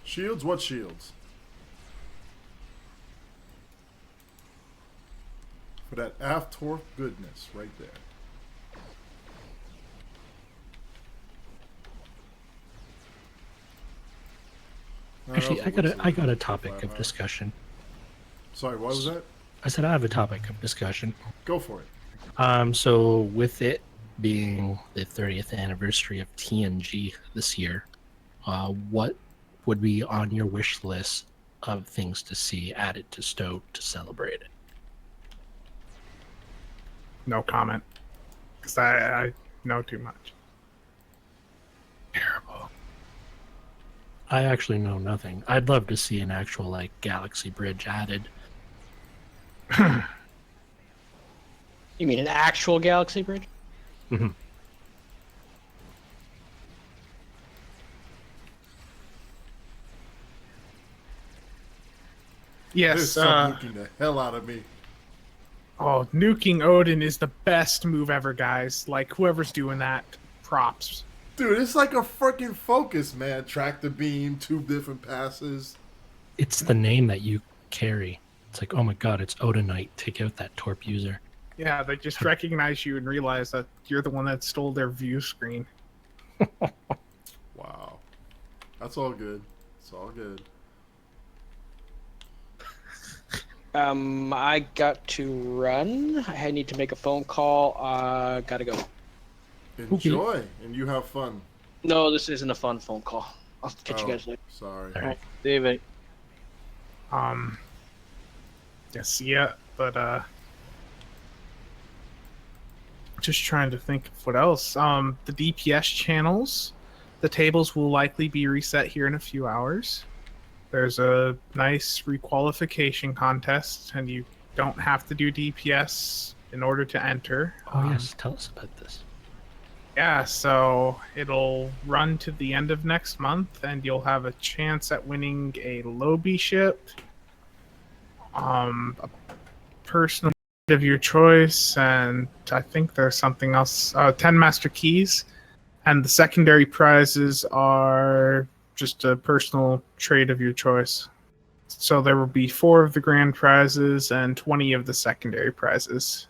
Shields? What shields? For that aft torp goodness right there. Actually, I got a topic of discussion. Sorry, what was that? I said I have a topic of discussion. Go for it. So with it being the 30th anniversary of TNG this year, what would be on your wish list of things to see added to Stoke to celebrate it? No comment. Because I know too much. Terrible. I actually know nothing. I'd love to see an actual, like, galaxy bridge added. You mean an actual galaxy bridge? Mm-hmm. They're Yes, nuking the hell out of me. oh, nuking Odin is the best move ever, guys. Like, whoever's doing that, props. Dude, it's like a freaking focus, man. Tractor beam, 2 different passes. It's the name that you carry. It's like, oh my god, it's Odinite. Take out that Torp user. Yeah, they just recognize you and realize that you're the one that stole their view screen. Wow. That's all good. It's all good. I got to run. I need to make a phone call. Gotta go. Enjoy, and you have fun. No, this isn't a fun phone call. I'll catch you guys later. Sorry. All right. David. Yes, yeah, but just trying to think of what else. The DPS channels, the tables will likely be reset here in a few hours. There's a nice requalification contest, and you don't have to do DPS in order to enter. Oh yes, tell us about this. Yeah, so it'll run to the end of next month, and you'll have a chance at winning a Lobby ship, a personal of your choice, and I think there's something else, 10 master keys, and the secondary prizes are just a personal trade of your choice. So there will be 4 of the grand prizes and 20 of the secondary prizes.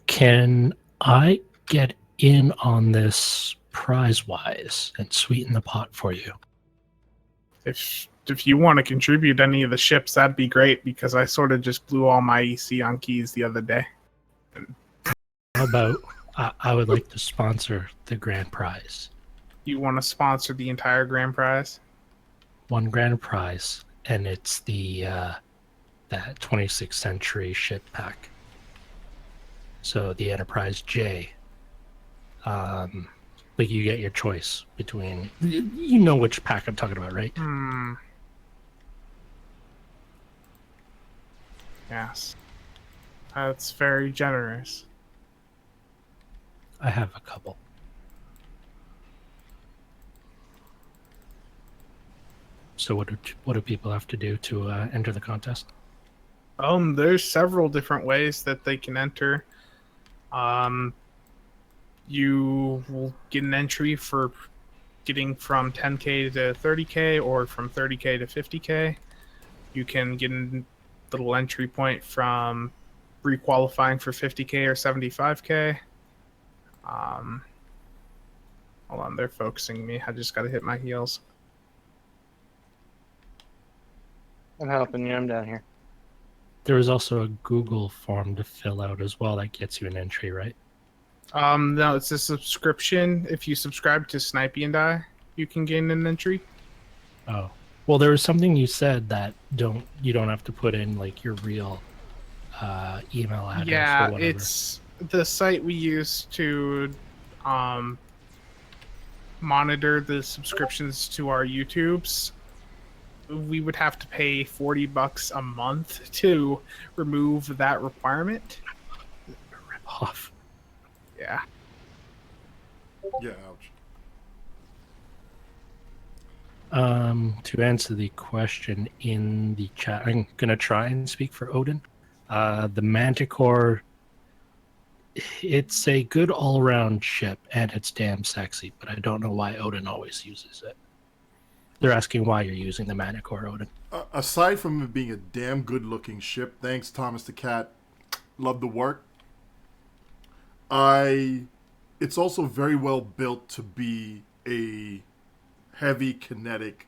Can I get in on this prize-wise and sweeten the pot for you? If you want to contribute any of the ships, that'd be great, because I sort of just blew all my EC on keys the other day. How about I would like to sponsor the grand prize. You want to sponsor the entire grand prize? 1 grand prize, and it's the that 26th century ship pack. So the Enterprise J. Like you get your choice between, you know which pack I'm talking about, right? Yes. That's very generous. I have a couple. So what do people have to do to enter the contest? There's several different ways that they can enter. You will get an entry for getting from 10k to 30k or from 30k to 50k. You can get a little entry point from requalifying for 50k or 75k. Hold on, they're focusing me. I just got to hit my heels. I'm helping you. I'm down here. There is also a Google form to fill out as well that gets you an entry, right? No, it's a subscription. If you subscribe to Snipey and I, you can gain an entry. Oh, well, there was something you said that you don't have to put in like your real email address. Yeah, or whatever. it's the site we use to monitor the subscriptions to our YouTubes. We would have to pay $40 a month to remove that requirement. Rip off. Yeah. Yeah, ouch. To answer the question in the chat, I'm gonna try and speak for Odin. The Manticore, it's a good all-round ship, and it's damn sexy, but I don't know why Odin always uses it. They're asking why you're using the Manticore, Odin. Aside from it being a damn good-looking ship, thanks Thomas the Cat, love the work. It's also very well built to be a heavy kinetic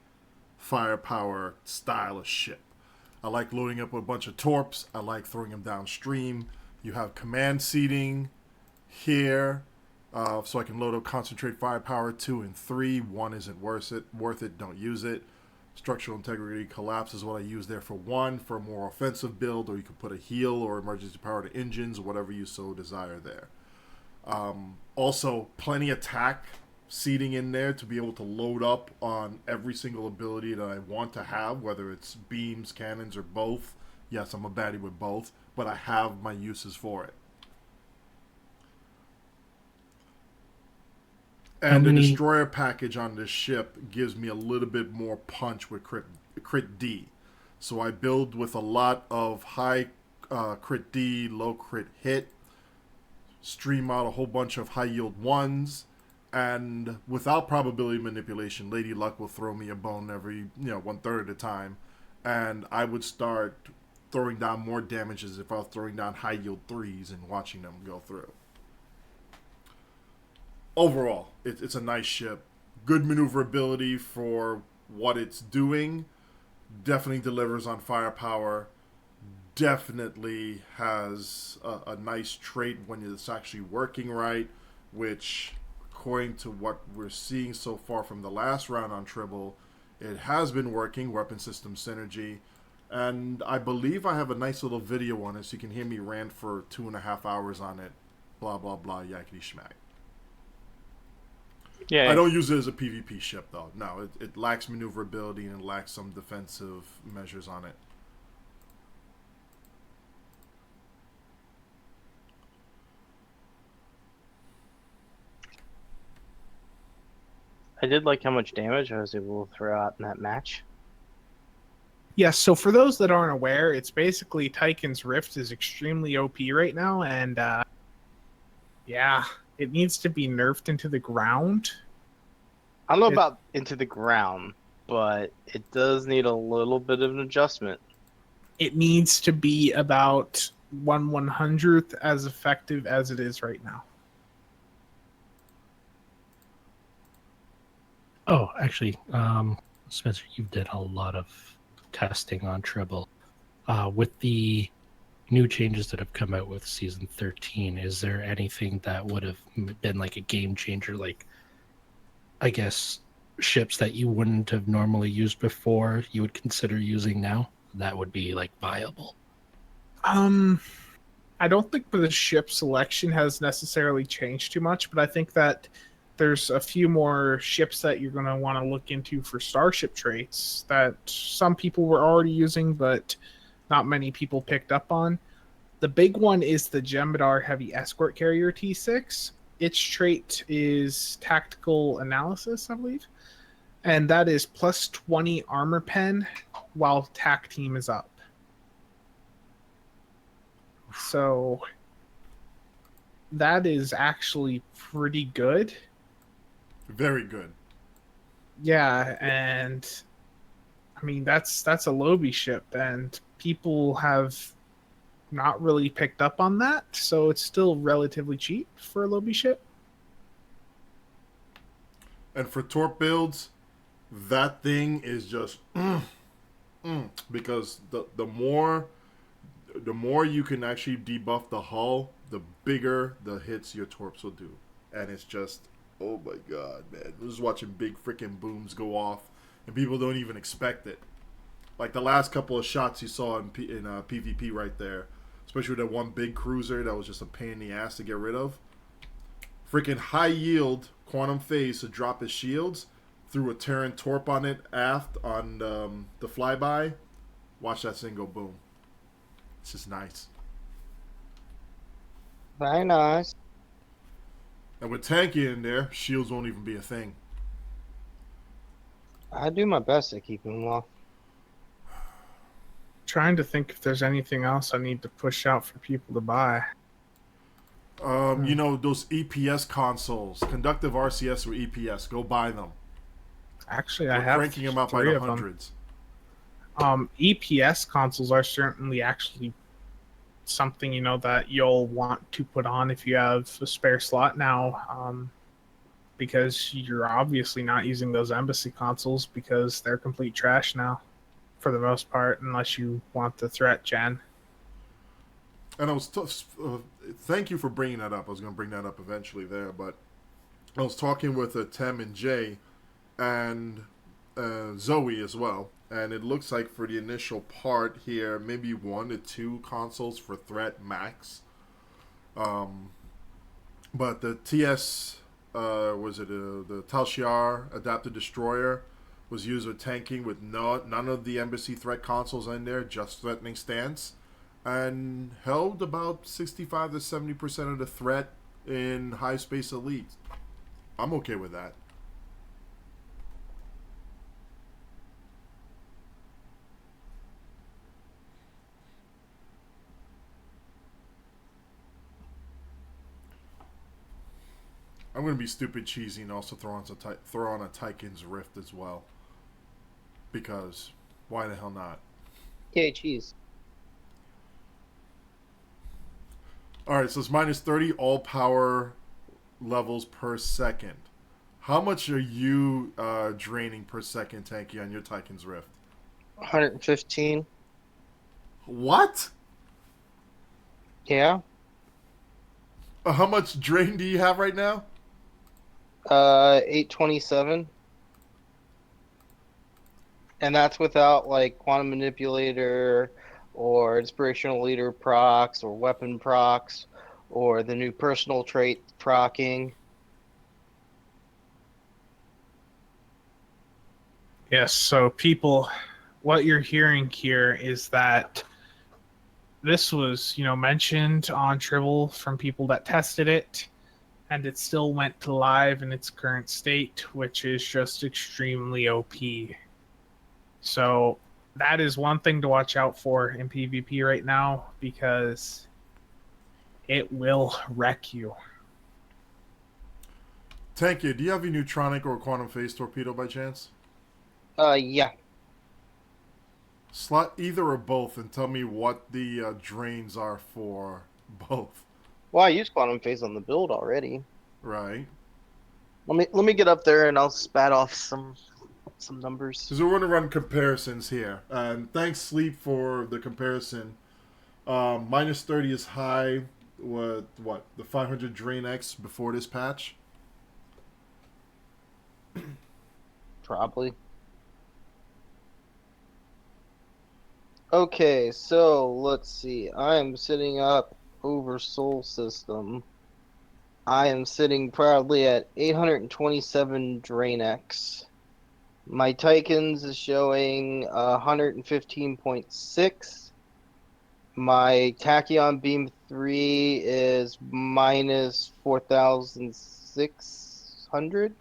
firepower style of ship. I like loading up with a bunch of torps. I like throwing them downstream. You have command seating here, so I can load up concentrate firepower 2 and 3. 1 isn't worth it. Don't use it. Structural integrity collapse is what I use there for 1 for a more offensive build, or you could put a heal or emergency power to engines, whatever you so desire there. Also, plenty of tack seating in there to be able to load up on every single ability that I want to have, whether it's beams, cannons, or both. Yes, I'm a baddie with both, but I have my uses for it. And the destroyer package on this ship gives me a little bit more punch with crit D. So I build with a lot of high crit D, low crit hit, stream out a whole bunch of high yield 1s, and without probability manipulation, Lady Luck will throw me a bone every 1/3 of the time, and I would start throwing down more damages if I was throwing down high yield 3s and watching them go through. Overall, it's a nice ship. Good maneuverability for what it's doing. Definitely delivers on firepower. Definitely has a nice trait when it's actually working right, which, according to what we're seeing so far from the last round on Tribble, it has been working, weapon system synergy. And I believe I have a nice little video on it, so you can hear me rant for 2.5 hours on it. Blah, blah, blah, yakety schmack. Yeah. I don't use it as a PvP ship, though. No, it lacks maneuverability and it lacks some defensive measures on it. I did like how much damage I was able to throw out in that match. Yes, so for those that aren't aware, it's basically Tychon's Rift is extremely OP right now, and yeah, it needs to be nerfed into the ground. I don't know about into the ground, but it does need a little bit of an adjustment. It needs to be about 1/100th as effective as it is right now. Oh, actually, Spencer, you did a lot of testing on Tribble. With the new changes that have come out with Season 13, is there anything that would have been like a game changer, like, I guess, ships that you wouldn't have normally used before, you would consider using now? That would be, like, viable. I don't think the ship selection has necessarily changed too much, but I think that there's a few more ships that you're going to want to look into for starship traits that some people were already using, but not many people picked up on. The big one is the Jem'Hadar Heavy Escort Carrier T6. its trait is tactical analysis, I believe, and that is plus 20 armor pen while tac team is up. So that is actually pretty good. Very good. Yeah, and I mean that's a Lobby ship, and people have not really picked up on that, so it's still relatively cheap for a Lobby ship. And for torp builds, that thing is just because the more you can actually debuff the hull, the bigger the hits your torps will do. And it's just, oh my god, man. We're just watching big freaking booms go off, and people don't even expect it. Like the last couple of shots you saw in PvP right there, especially with that one big cruiser that was just a pain in the ass to get rid of. Freaking high yield quantum phase to drop his shields, threw a Terran torp on it aft on the flyby. Watch that thing go boom. It's just nice. Very nice. And with tanky in there, shields won't even be a thing. I do my best to keep him off. Trying to think if there's anything else I need to push out for people to buy. You know, those EPS consoles, conductive RCS or EPS, go buy them. Actually, We're I have cranking them up by 3 the of them. hundreds. EPS consoles are certainly actually something, you know, that you'll want to put on if you have a spare slot now, because you're obviously not using those embassy consoles because they're complete trash now, for the most part, unless you want the threat gen. And I was thank you for bringing that up. I was going to bring that up eventually there, but I was talking with Tem and Jay and Zoe as well, and it looks like for the initial part here, maybe 1 to 2 consoles for threat max. But the TS the Tal Shiar Adaptive Destroyer was used with tanking with none of the embassy threat consoles in there, just threatening stance, and held about 65 to 70% of the threat in high space elite. I'm okay with that. I'm going to be stupid cheesy and also throw on a Tykin's Rift as well. Because why the hell not? Yay, cheese. Alright, so it's minus 30 all power levels per second. How much are you draining per second, Tanky, on your Tykin's Rift? 115. What? Yeah. How much drain do you have right now? 827. And that's without like quantum manipulator or inspirational leader procs or weapon procs or the new personal trait procking. Yes, so people, what you're hearing here is that this was, you know, mentioned on Tribble from people that tested it, and it still went to live in its current state, which is just extremely OP. So that is one thing to watch out for in PvP right now, because it will wreck you. Tanky, do you have a neutronic or quantum phase torpedo by chance? Yeah. Slot either or both and tell me what the drains are for both. Well, I used quantum phase on the build already. Right. Let me get up there and I'll spat off some numbers. Because we're going to run comparisons here. And thanks, Sleep, for the comparison. Minus 30 is high. What? The 500 Drain X before this patch? Probably. Okay, so let's see. I am sitting up over Sol System. I am sitting proudly at 827 Drain X. My Tychons is showing 115.6. My Tachyon Beam 3 is minus 4,600.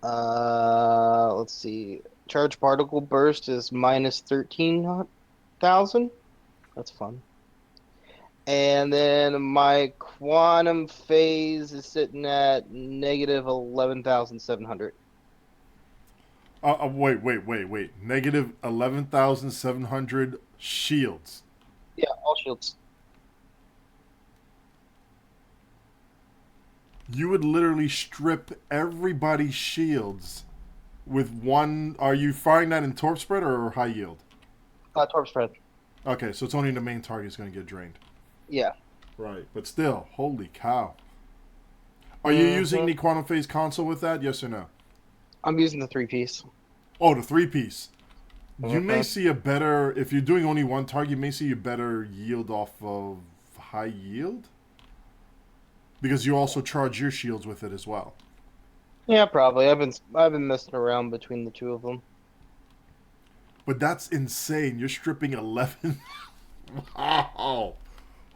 Let's see. Charge Particle Burst is minus 13,000. That's fun. And then my Quantum Phase is sitting at negative 11,700. Wait. Negative 11,700 shields. Yeah, all shields. You would literally strip everybody's shields with one. Are you firing that in torp spread or high yield? Torp spread. Okay, so it's only the main target is going to get drained. Yeah. Right, but still, holy cow. Are you using the Quantum Phase console with that? Yes or no? I'm using the 3-piece. Oh, the 3-piece. You may see a better, if you're doing only one target, you may see a better yield off of high yield. Because you also charge your shields with it as well. Yeah, probably. I've been messing around between the two of them. But that's insane. You're stripping 11. Wow.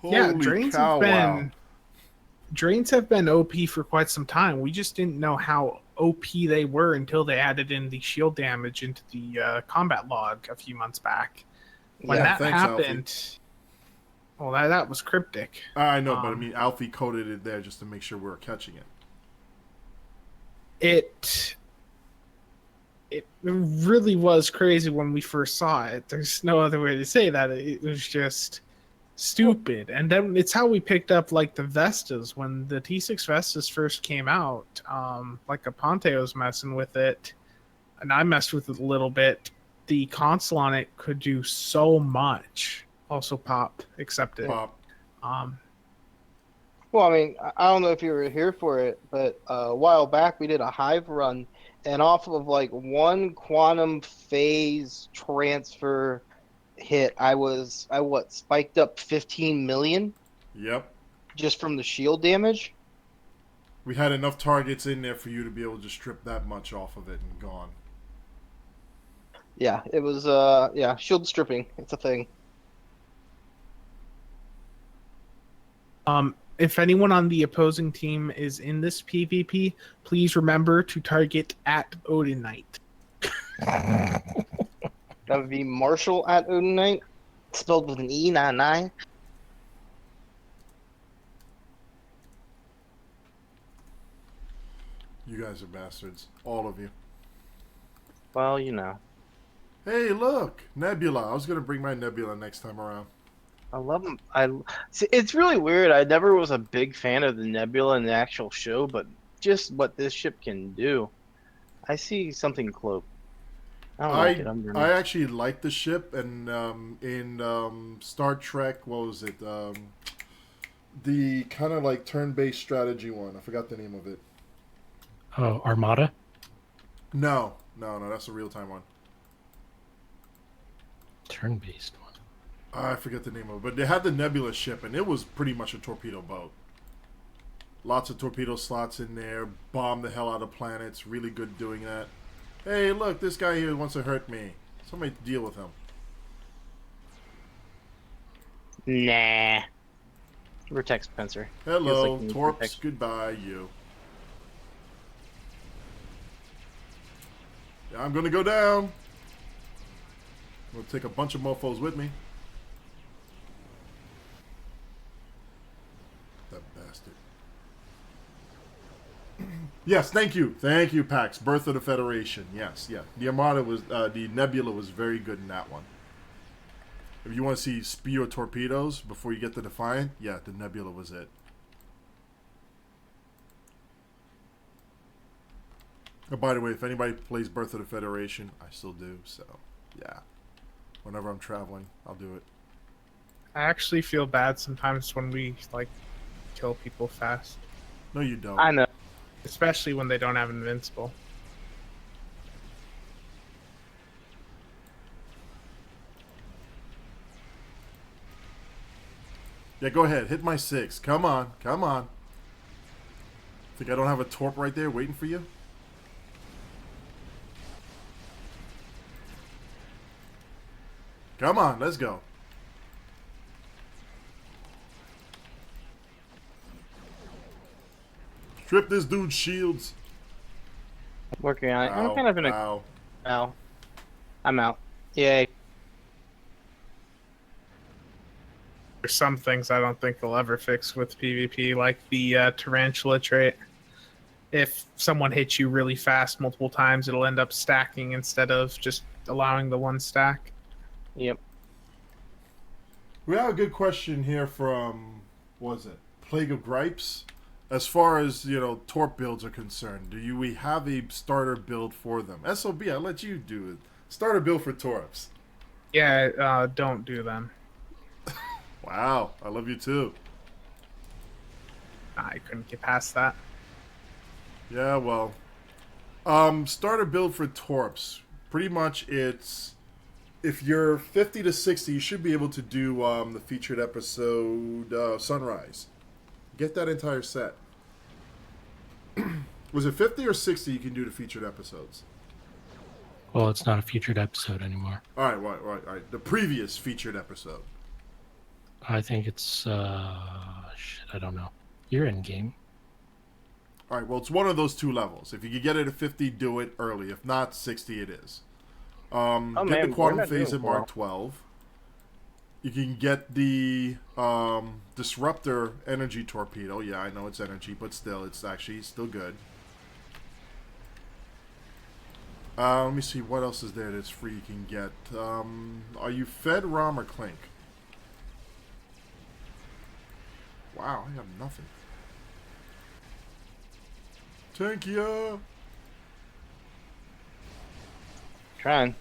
Yeah, Holy drains cow, have been wow. drains have been OP for quite some time. We just didn't know how OP they were until they added in the shield damage into the combat log a few months back. When Yeah, that thanks, happened, well, that was cryptic. I know, but I mean, Alfie coded it there just to make sure we were catching it. It really was crazy when we first saw it. There's no other way to say that. It was just stupid. And then it's how we picked up like the Vestas when the T6 Vestas first came out. Like Aponte was messing with it, and I messed with it a little bit. The console on it could do so much. Also, pop accepted. Pop. Well, I mean, I don't know if you were here for it, but a while back we did a hive run, and off of like one quantum phase transfer hit, I spiked up 15 million Yep. just from the shield damage. We had enough targets in there for you to be able to strip that much off of it and gone. Yeah, it was shield stripping. It's a thing. If anyone on the opposing team is in this PvP, please remember to target at Odin Knight. That would be Marshall at Odin Knight, spelled with an E, not an I. You guys are bastards. All of you. Well, you know. Hey, look! Nebula. I was going to bring my Nebula next time around. I love them. See, it's really weird. I never was a big fan of the Nebula in the actual show, but just what this ship can do. I see something cloaked. I don't like it. I actually like the ship, and in Star Trek, what was it? The kind of like turn-based strategy one. I forgot the name of it. Oh, Armada? No, that's a real-time one. Turn-based one. I forget the name of it, but they had the Nebula ship, and it was pretty much a torpedo boat. Lots of torpedo slots in there, bomb the hell out of planets, really good doing that. Hey, look, this guy here wants to hurt me. Somebody deal with him. Nah. Vertex Spencer. Hello, Feels like Torps, goodbye, you. Yeah, I'm gonna go down. We'll take a bunch of mofos with me. That bastard. Yes, thank you, Pax. Birth of the Federation. Yes, yeah. The Armada was, the Nebula was very good in that one. If you want to see spear torpedoes before you get the Defiant, yeah, the Nebula was it. Oh, by the way, if anybody plays Birth of the Federation, I still do. So, yeah. Whenever I'm traveling, I'll do it. I actually feel bad sometimes when we like kill people fast, No, you don't. I know. especially when they don't have invincible. Yeah, go ahead. Hit my 6. Come on. Come on. Think I don't have a torp right there waiting for you? Come on. Let's go. Strip this dude's shields. Working on it. I'm Ow, kind of in a. ow. Ow. I'm out. Yay. There's some things I don't think they'll ever fix with PvP, like the tarantula trait. If someone hits you really fast multiple times, it'll end up stacking instead of just allowing the one stack. Yep. We have a good question here from, what was it, Plague of Gripes? As far as, Torp builds are concerned, we have a starter build for them? SOB, I'll let you do it. Starter build for Torps. Yeah, don't do them. Wow, I love you too. I couldn't get past that. Yeah, well. Starter build for Torps. Pretty much it's, if you're 50 to 60, you should be able to do the featured episode Sunrise. Get that entire set. Was it 50 or 60 you can do the featured episodes? Well, it's not a featured episode anymore. All right. The previous featured episode. I think it's shit, I don't know. You're in game. All right, well, it's one of those two levels. If you can get it at 50, do it early. If not, 60 it is. Get the Quantum Phase at Mark 12. You can get the Disruptor Energy Torpedo. Yeah, I know it's energy, but still, it's actually still good. Let me see, what else is there that's free you can get? Are you Fed, Rom, or Clink? Wow, I have nothing. Thank you. Trying.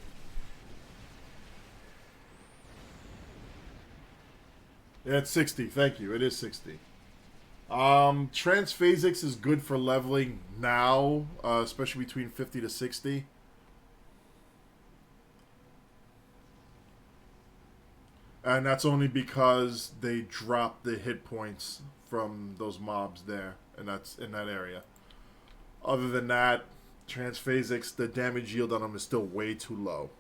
Yeah, it's 60. Thank you. It is 60. Transphasics is good for leveling now, especially between 50 to 60. And that's only because they drop the hit points from those mobs there, and that's in that area. Other than that, Transphasics, the damage yield on them is still way too low.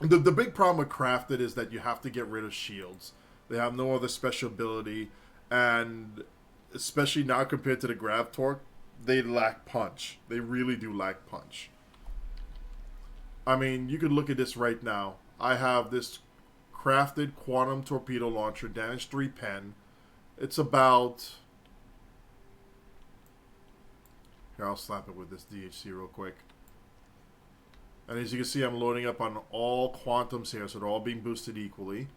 The big problem with Crafted is that you have to get rid of shields. They have no other special ability, and especially now compared to the Grav Torque, they lack punch. They really do lack punch. I mean, you could look at this right now. I have this Crafted Quantum Torpedo Launcher, damage 3 pen. It's about... Here, I'll slap it with this DHC real quick. And as you can see, I'm loading up on all quantums here, so they're all being boosted equally.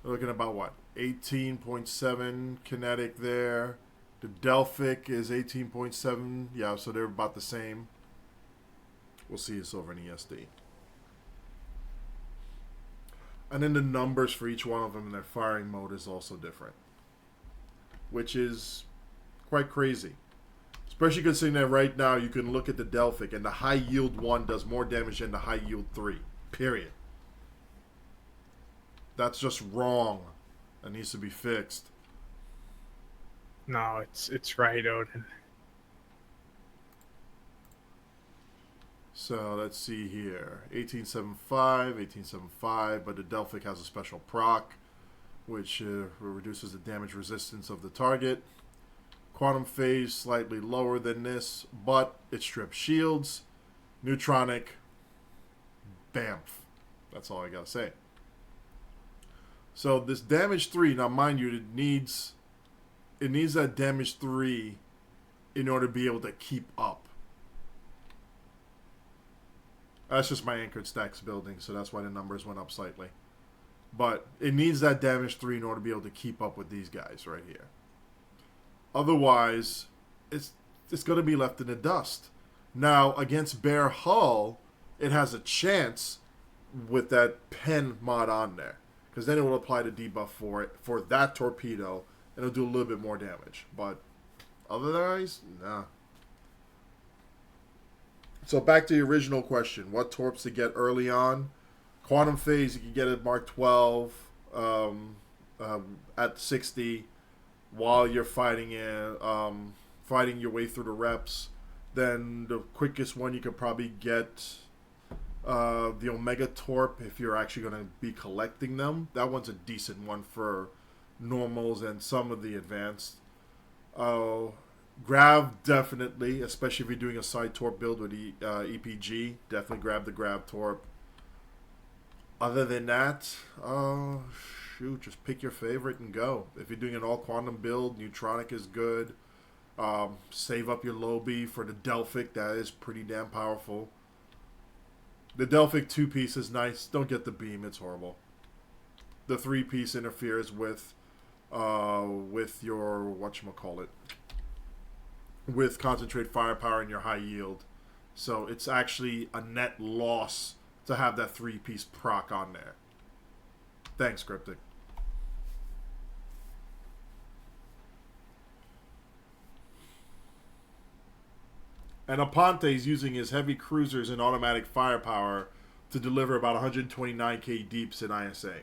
We're looking at about, what, 18.7 kinetic there. The Delphic is 18.7. Yeah, so they're about the same. We'll see this over in ESD. And then the numbers for each one of them in their firing mode is also different, which is quite crazy. Especially considering that right now you can look at the Delphic and the high yield 1 does more damage than the high yield 3. Period. That's just wrong. That needs to be fixed. No, it's right, Odin. So let's see here. 1875, but the Delphic has a special proc, which reduces the damage resistance of the target. Quantum Phase slightly lower than this, but it strips shields. Neutronic, bamf. That's all I gotta say. So this damage 3, now mind you, it needs that damage 3 in order to be able to keep up. That's just my anchored stacks building, so that's why the numbers went up slightly. But it needs that damage 3 in order to be able to keep up with these guys right here. Otherwise, it's going to be left in the dust. Now, against Bare Hull, it has a chance with that pen mod on there. Because then it will apply the debuff for that torpedo, and it'll do a little bit more damage. But otherwise, nah. So back to the original question. What torps to get early on? Quantum Phase, you can get at Mark 12 at 60 while you're fighting your way through the reps. Then the quickest one you could probably get the Omega Torp if you're actually going to be collecting them. That one's a decent one for normals and some of the advanced. Grav, definitely, especially if you're doing a side torp build with EPG. Definitely grab the Grav torp. Other than that, shoot, just pick your favorite and go. If you're doing an all quantum build, Neutronic is good. Save up your Lobby for the Delphic. That is pretty damn powerful. The Delphic 2-piece is nice. Don't get the beam. It's horrible. The 3-piece interferes with your whatchamacallit, with concentrate firepower and your high yield. So it's actually a net loss to have that 3-piece proc on there. Thanks, Cryptic. And Aponte is using his heavy cruisers and automatic firepower to deliver about 129k deeps in ISA.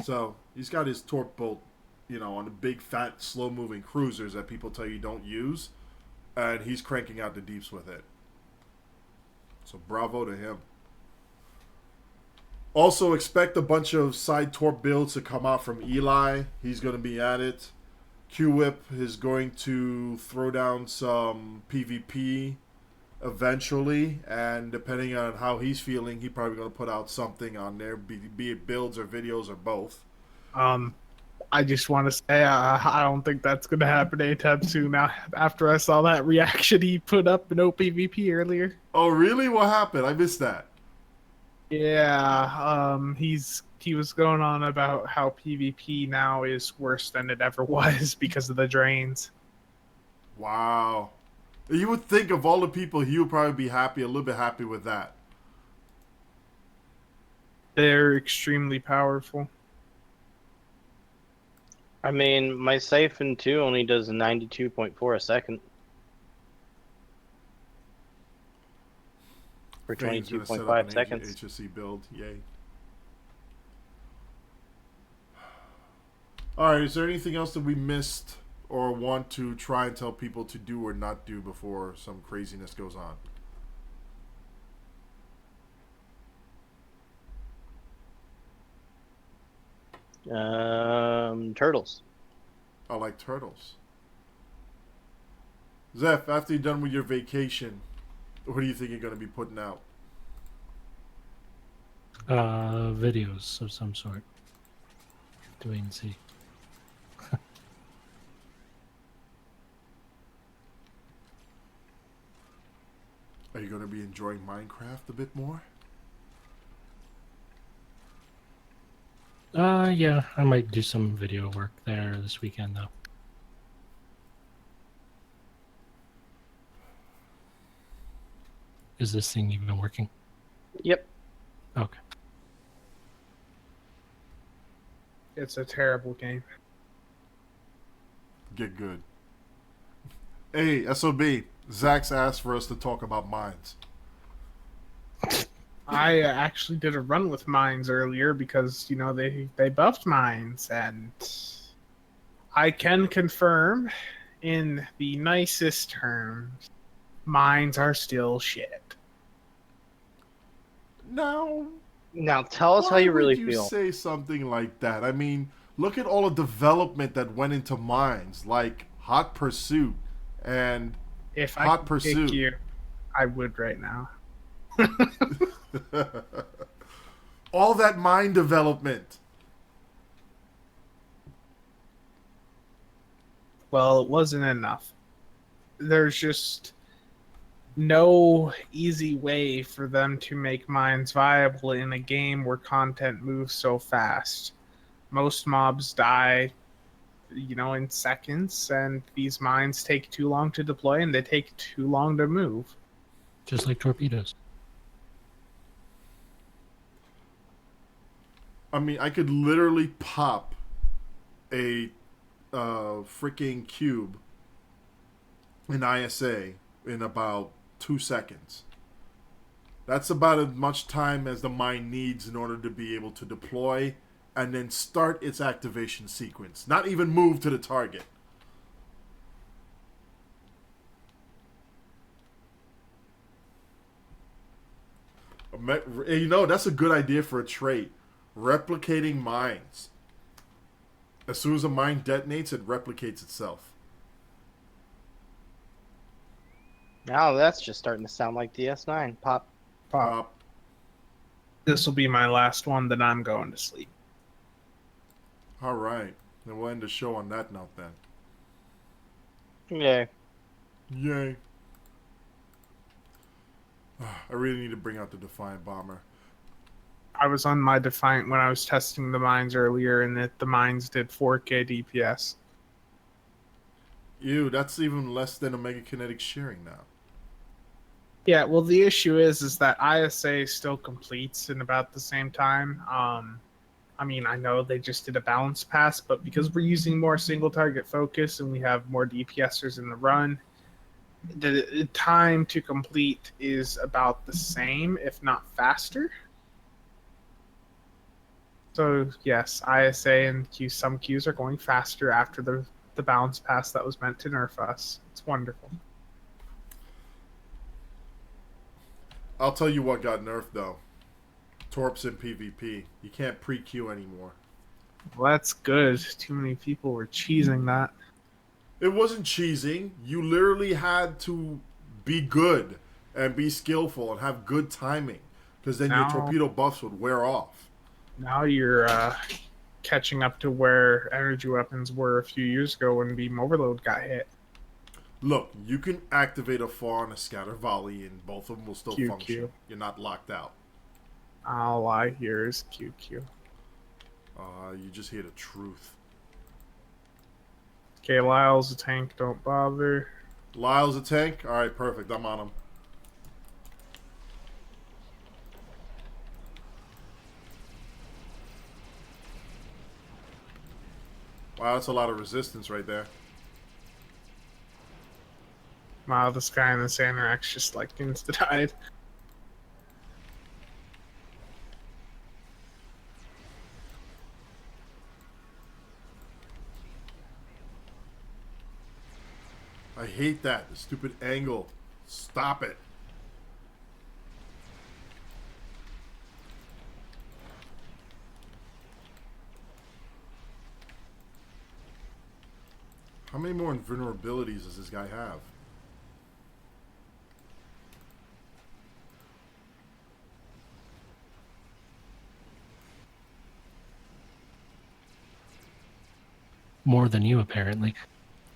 So he's got his torp bolt, on the big, fat, slow-moving cruisers that people tell you don't use, and he's cranking out the deeps with it. So bravo to him. Also, expect a bunch of side torp builds to come out from Eli. He's going to be at it. Q-Whip is going to throw down some PvP eventually, and depending on how he's feeling, he's probably going to put out something on there, be it builds or videos or both. I just want to say I don't think that's going to happen anytime soon. Now, after I saw that reaction he put up in OPVP earlier. Oh, really? What happened? I missed that. Yeah, he was going on about how PvP now is worse than it ever was because of the drains. Wow. You would think of all the people, he would probably be happy, a little bit happy with that. They're extremely powerful. I mean, my Siphon 2 only does 92.4 a second. For Fane's gonna set up 22.5 an seconds. HSC build, yay. Alright, is there anything else that we missed or want to try and tell people to do or not do before some craziness goes on? Turtles. I like turtles. Zeph, after you're done with your vacation, what do you think you're going to be putting out? Videos of some sort. To wait and see. Are you going to be enjoying Minecraft a bit more? Yeah, I might do some video work there this weekend, though. Is this thing even working? Yep. Okay. It's a terrible game. Get good. Hey, SOB. Zach's asked for us to talk about mines. I actually did a run with mines earlier because, they buffed mines, and I can confirm in the nicest terms, mines are still shit. Now Tell us how you really feel. feel. Say something like that. I mean, look at all the development that went into mines, like Hot Pursuit and If I Hot could pick Pursuit. you, I would right now. All that mine development. Well, it wasn't enough. There's just no easy way for them to make mines viable in a game where content moves so fast. Most mobs die, in seconds, and these mines take too long to deploy and they take too long to move. Just like torpedoes. I mean, I could literally pop a freaking cube in ISA in about 2 seconds. That's about as much time as the mine needs in order to be able to deploy and then start its activation sequence. Not even move to the target. That's a good idea for a trait. Replicating mines. As soon as a mine detonates, it replicates itself. Now that's just starting to sound like DS9. Pop. Pop. This will be my last one, then I'm going to sleep. All right. Then we'll end the show on that note then. Yeah. Yay. I really need to bring out the Defiant Bomber. I was on my Defiant when I was testing the mines earlier, and the mines did 4K DPS. Ew, that's even less than Omega Kinetic shearing now. Yeah, well, the issue is that ISA still completes in about the same time. I mean, I know they just did a balance pass, but because we're using more single target focus and we have more DPSers in the run, the time to complete is about the same, if not faster. So yes, ISA and some queues are going faster after the balance pass that was meant to nerf us. It's wonderful. I'll tell you what got nerfed though. Torps in PvP. You can't pre-queue anymore. Well, that's good. Too many people were cheesing that. It wasn't cheesing. You literally had to be good and be skillful and have good timing, because then your torpedo buffs would wear off. Now you're catching up to where energy weapons were a few years ago when Beam Overload got hit. Look, you can activate a FAR and a scatter volley and both of them will still QQ. function. You're not locked out. All I hear is QQ. You just hear the truth. Okay, Lyle's a tank, don't bother. Lyle's a tank? Alright, perfect. I'm on him. Wow, that's a lot of resistance right there. Wow, this guy in the Sanderax just like insta-died. I hate that. The stupid angle. Stop it. How many more invulnerabilities does this guy have? More than you, apparently.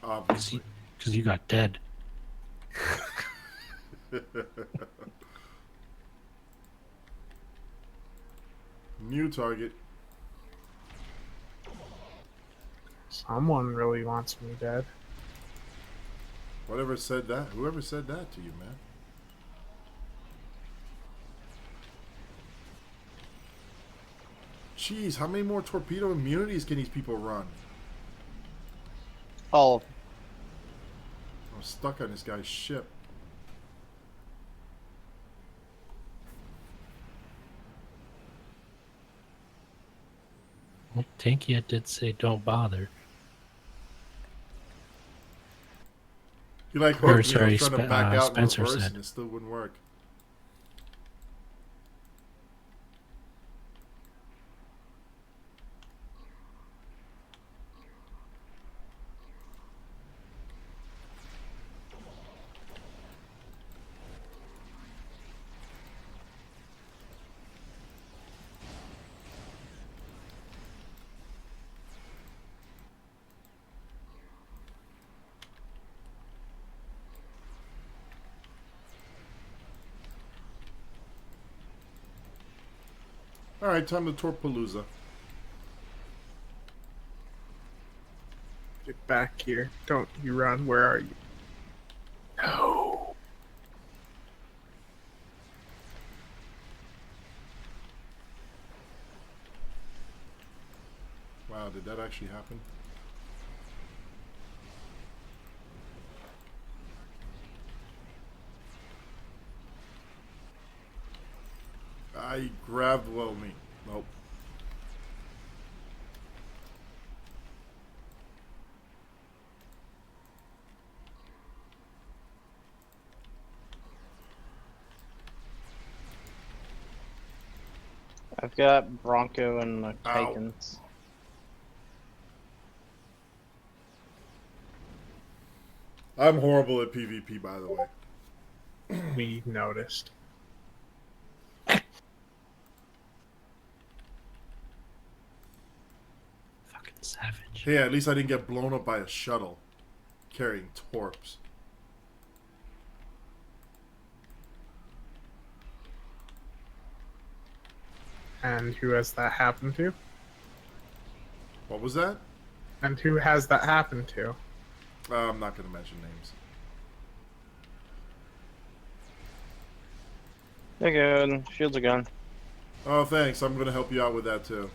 Obviously. Because you got dead. New target. Someone really wants me dead. Whatever said that? Whoever said that to you, man? Jeez, how many more torpedo immunities can these people run? All of them. I'm stuck on this guy's ship. Well, Tankia did say don't bother. He like Or, hooked me. I was sorry, trying to back out in Spencer reverse said. and it still wouldn't work. Alright, time to Torpalooza. Get back here. Don't you run. Where are you? No. Wow, did that actually happen? I grabbed well me. Nope. I've got Bronco and the Ow. Titans. I'm horrible at PvP, by the way. We noticed. Fucking savage. Hey, at least I didn't get blown up by a shuttle carrying torps. And who has that happened to? What was that? And who has that happened to? I'm not going to mention names. They're good. Shields are gone. Oh, thanks. I'm going to help you out with that, too.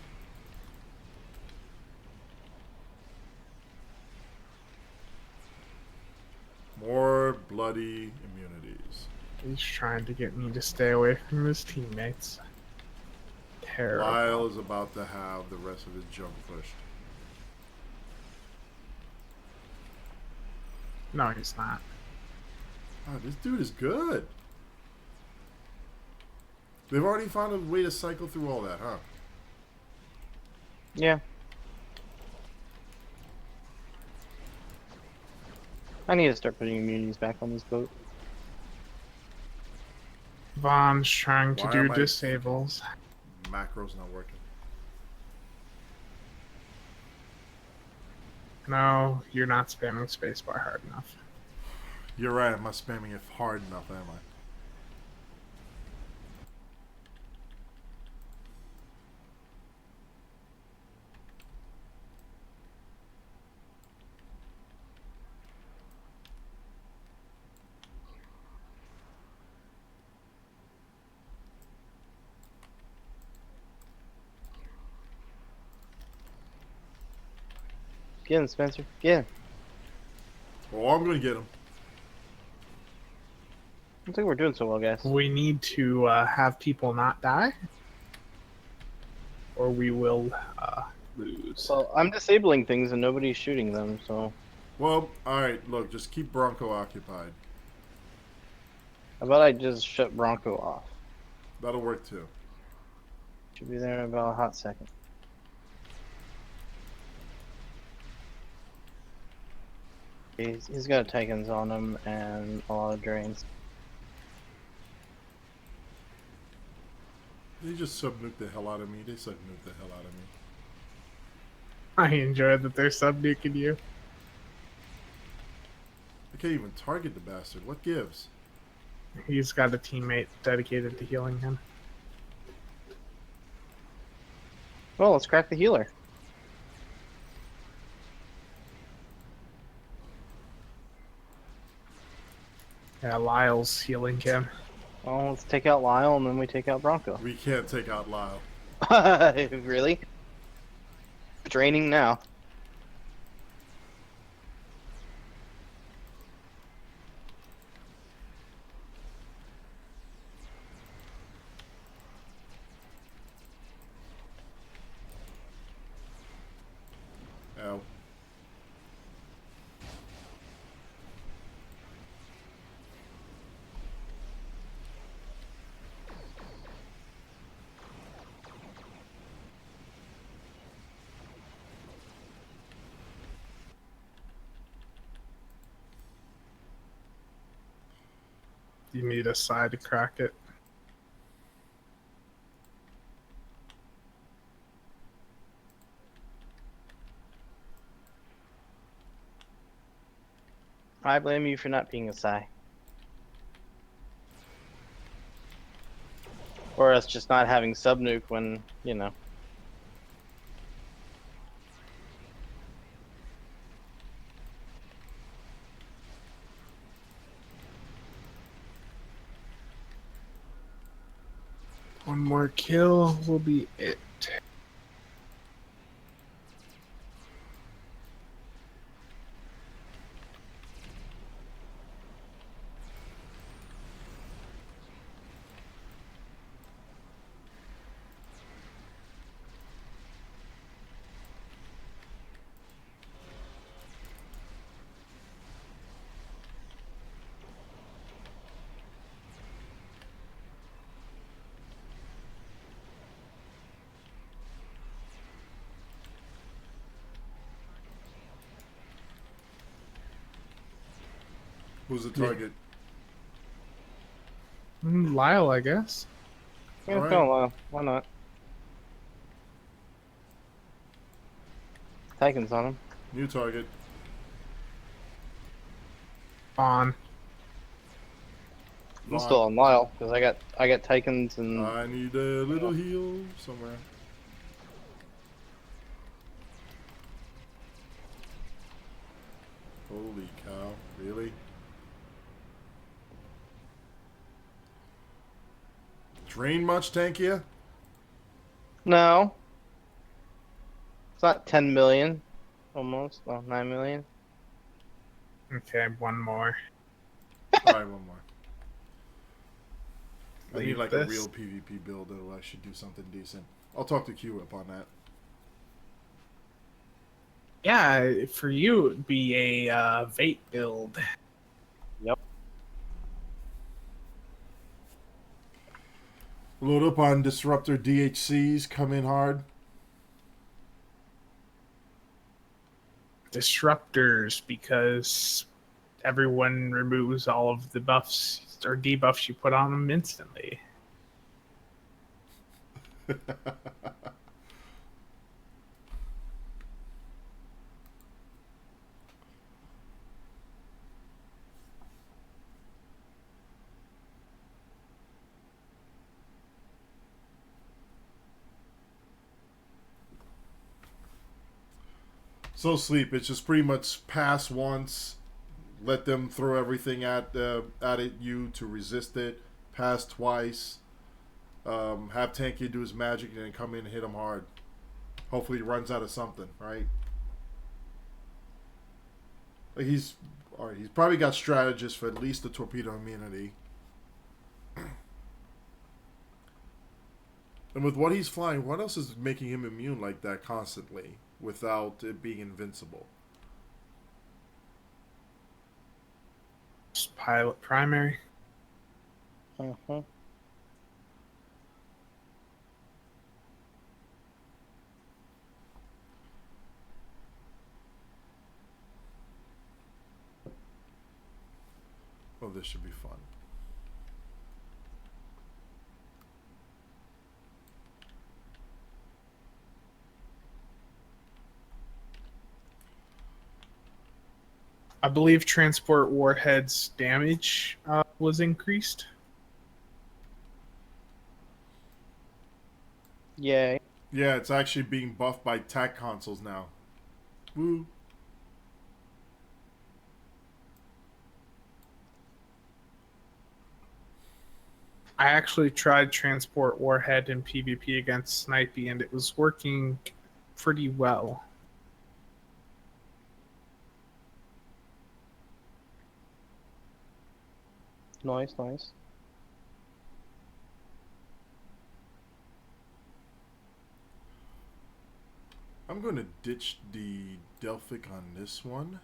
More bloody immunities. He's trying to get me to stay away from his teammates. Terrible. Lyle is about to have the rest of his junk pushed. No, he's not. Oh, this dude is good. They've already found a way to cycle through all that, huh? Yeah. I need to start putting immunities back on this boat. Vaughn's trying to Why do am I- disables. Macro's not working. No, you're not spamming spacebar hard enough. You're right. I'm not spamming it hard enough, am I? Get in, Spencer. Get in. Oh, I'm gonna get him. I don't think we're doing so well, guys. We need to have people not die, or we will lose. So I'm disabling things and nobody's shooting them, so Well, alright, look, just keep Bronco occupied. how about I just shut Bronco off? That'll work too. Should be there in about a hot second. He's got Titans on him and a lot of drains. They just sub-nuked the hell out of me. They sub-nuked the hell out of me. I enjoy that they're sub-nuking you. I can't even target the bastard. What gives? He's got a teammate dedicated to healing him. Well, let's crack the healer. Yeah, Lyle's healing him. Well, let's take out Lyle and then we take out Bronco. We can't take out Lyle. Really? Draining now. Ow. You need a side to crack it. I blame you for not being a Psy. Or us just not having sub-nuke when, you know. One more kill will be it. Who's the target? Lyle, I guess. Yeah, All right. no, why not? Titans on him. New target. On. I'm still on Lyle because I got Titans and I need a little heal somewhere. Holy cow! Really? Drain much, Tankia? no. It's not 10 million, almost. Well, 9 million. Okay, one more. All right, one more. I need Leave like this. a real PvP build that'll actually do something decent. I'll talk to Q up on that. Yeah, for you, it would be a Vate build. Yep. Load up on Disruptor DHCs. Come in hard. Disruptors, because everyone removes all of the buffs or debuffs you put on them instantly. So sleep. It's just pretty much pass once, let them throw everything at it you to resist it. Pass twice. Have Tanky do his magic and then come in and hit him hard. Hopefully he runs out of something, right? Like he's probably got strategists for at least the torpedo immunity. And with what he's flying, what else is making him immune like that constantly without it being invincible? Just pilot primary. Uh-huh. Oh, this should be fun. I believe transport warheads damage was increased. Yay. Yeah, it's actually being buffed by TAC consoles now. Woo. I actually tried transport warhead in PvP against Snipey, and it was working pretty well. Nice, nice. I'm going to ditch the Delphic on this one.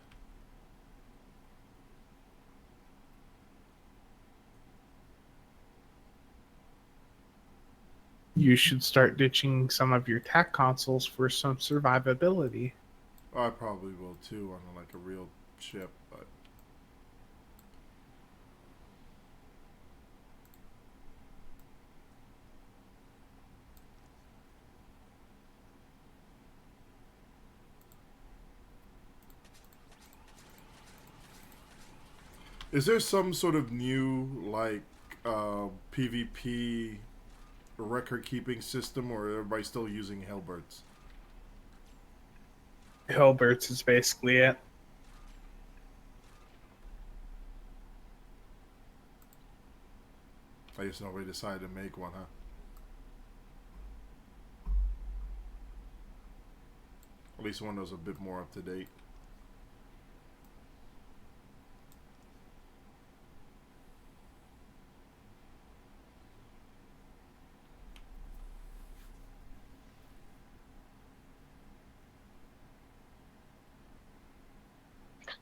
You should start ditching some of your TAC consoles for some survivability. I probably will too on like a real ship, but is there some sort of new like PvP record keeping system, or everybody still using Hellbirds? Hilbert's is basically it. I guess nobody decided to make one, huh? At least one that was a bit more up to date.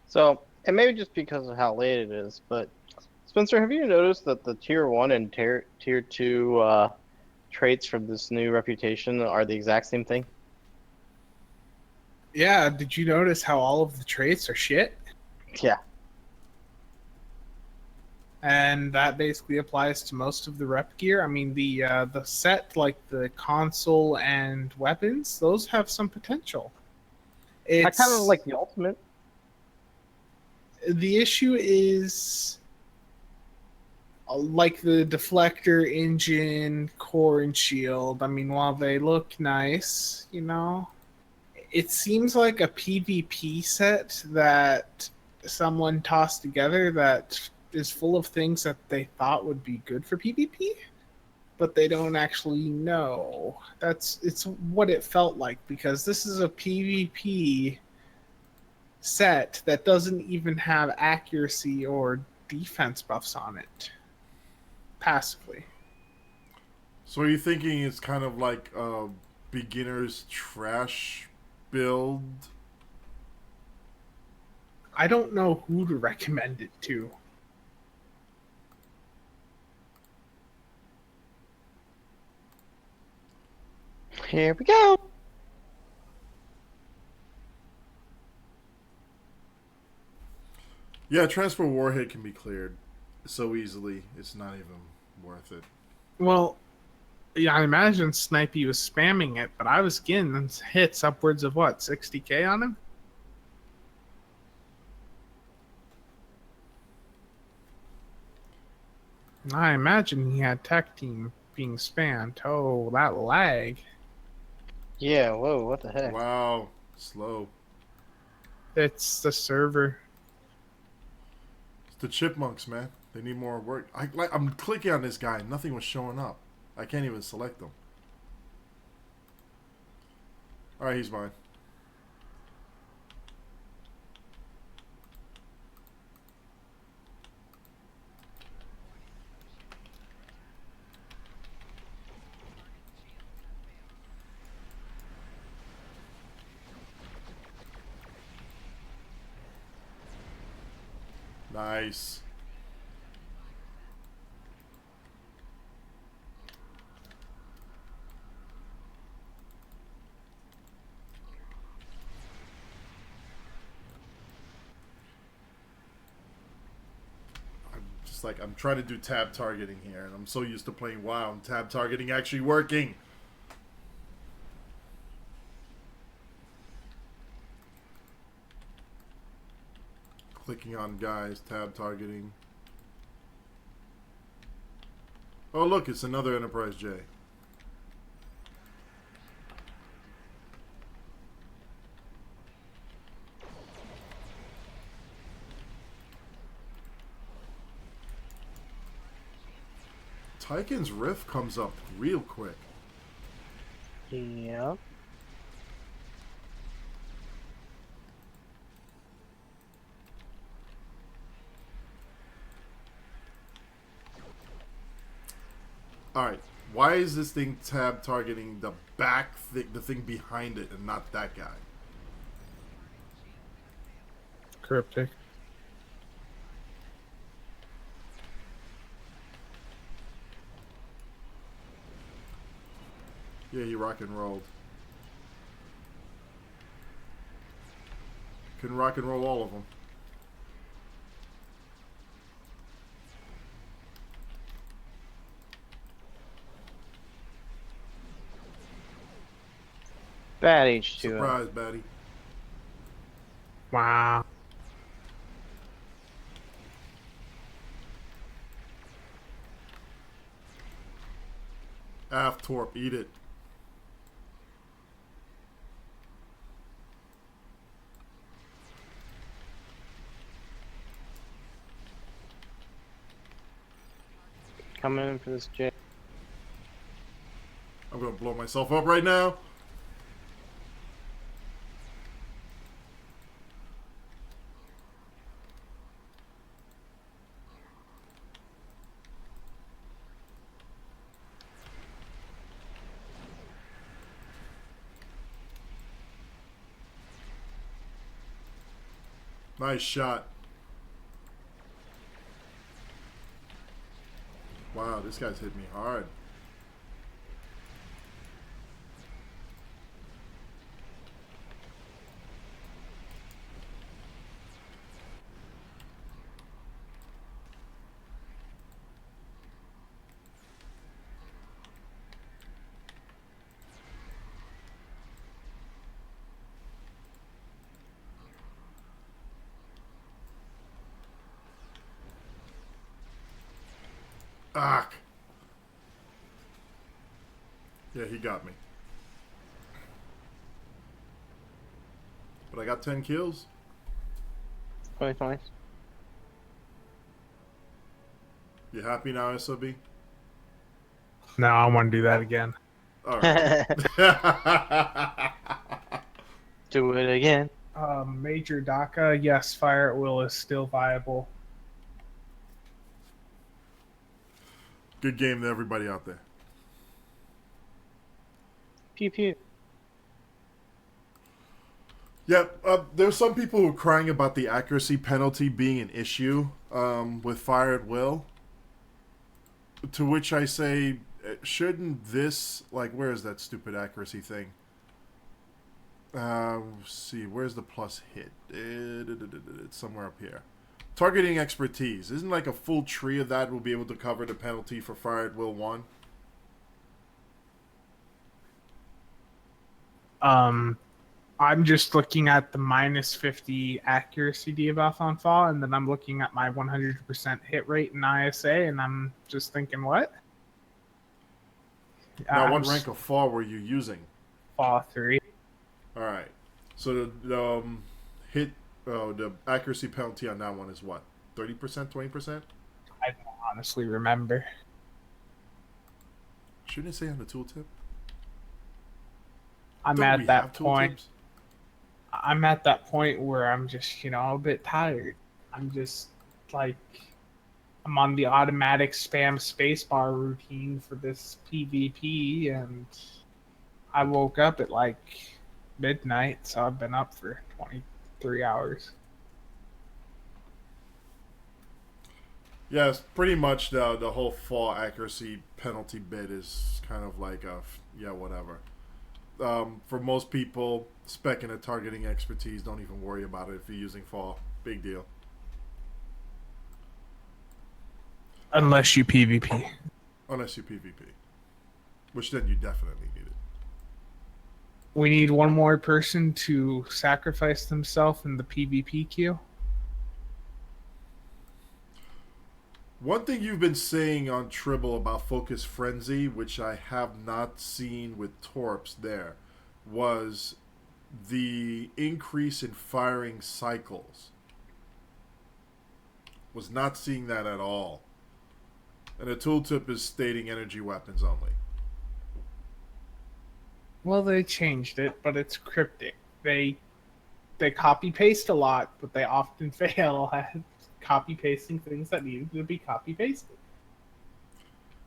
So, and maybe just because of how late it is, but Spencer, have you noticed that the tier 1 and tier 2 traits from this new reputation are the exact same thing? Yeah, did you notice how all of the traits are shit? Yeah. and that basically applies to most of the rep gear. I mean, the set, like the console and weapons, those have some potential. I It's kind of like the ultimate. the issue is like the deflector, engine, core, and shield. I mean, while they look nice, it seems like a PvP set that someone tossed together that is full of things that they thought would be good for PvP, but they don't actually know. It's what it felt like, because this is a PvP set that doesn't even have accuracy or defense buffs on it passively. So are you thinking it's kind of like a beginner's trash build? I don't know who to recommend it to. Here we go. Yeah, transfer warhead can be cleared so easily. It's not even worth it. Well, yeah, I imagine Snipey was spamming it, but I was getting hits upwards of 60k on him? I imagine he had tech team being spammed. Oh, that lag. Yeah, whoa, what the heck? Wow, slow. It's the server. It's the chipmunks, man. They need more work. I'm clicking on this guy. Nothing was showing up. I can't even select them. All right, he's mine. Nice. I'm trying to do tab targeting here, and I'm so used to playing WoW and tab targeting actually working. Clicking on guys, tab targeting. Oh look, it's another Enterprise J. Tyken's Rift comes up real quick. Yep. Alright, why is this thing tab targeting the back thing, the thing behind it, and not that guy? Cryptic. Yeah, he rock and rolled. Can rock and roll all of them. Bad H2O. Surprise, baddie. Wow. Aft Torp, eat it. Coming in for this J. I'm gonna blow myself up right now. Nice shot. Wow, this guy's hit me hard. Ah. Yeah, he got me. But I got 10 kills. Nice, nice. You happy now, SOB? No, I want to do that again. All right. Do it again. Major DACA, yes, fire at will is still viable. Good game to everybody out there. Pew pew. Yeah, there's some people who are crying about the accuracy penalty being an issue with fire at will. To which I say, shouldn't this, like, where is that stupid accuracy thing? Let's see, where's the plus hit? It's somewhere up here. Targeting expertise. Isn't like a full tree of that will be able to cover the penalty for fire at will 1? I'm just looking at the minus 50 accuracy debuff on fall, and then I'm looking at my 100% hit rate in ISA, and I'm just thinking, what? Now, what rank of fall were you using? Fall 3. All right. So the the accuracy penalty on that one is what? 30%, 20%? I don't honestly remember. Shouldn't it say on the tooltip? I'm Don't we at that have point. tooltips? I'm at that point where I'm just, a bit tired. I'm just like, I'm on the automatic spam spacebar routine for this PvP, and I woke up at like midnight, so I've been up for 23 hours. Yes, pretty much the whole fall accuracy penalty bit is kind of like whatever. For most people, spec and a targeting expertise, don't even worry about it if you're using fall. Big deal. Unless you PvP. Unless you PvP. Which then you definitely need it. We need one more person to sacrifice themselves in the PvP queue. One thing you've been saying on Tribble about Focus Frenzy, which I have not seen with Torps there, was the increase in firing cycles. Was not seeing that at all. And the tooltip is stating energy weapons only. Well, they changed it, but it's cryptic. They copy paste a lot, but they often fail at copy pasting things that needed to be copy pasted.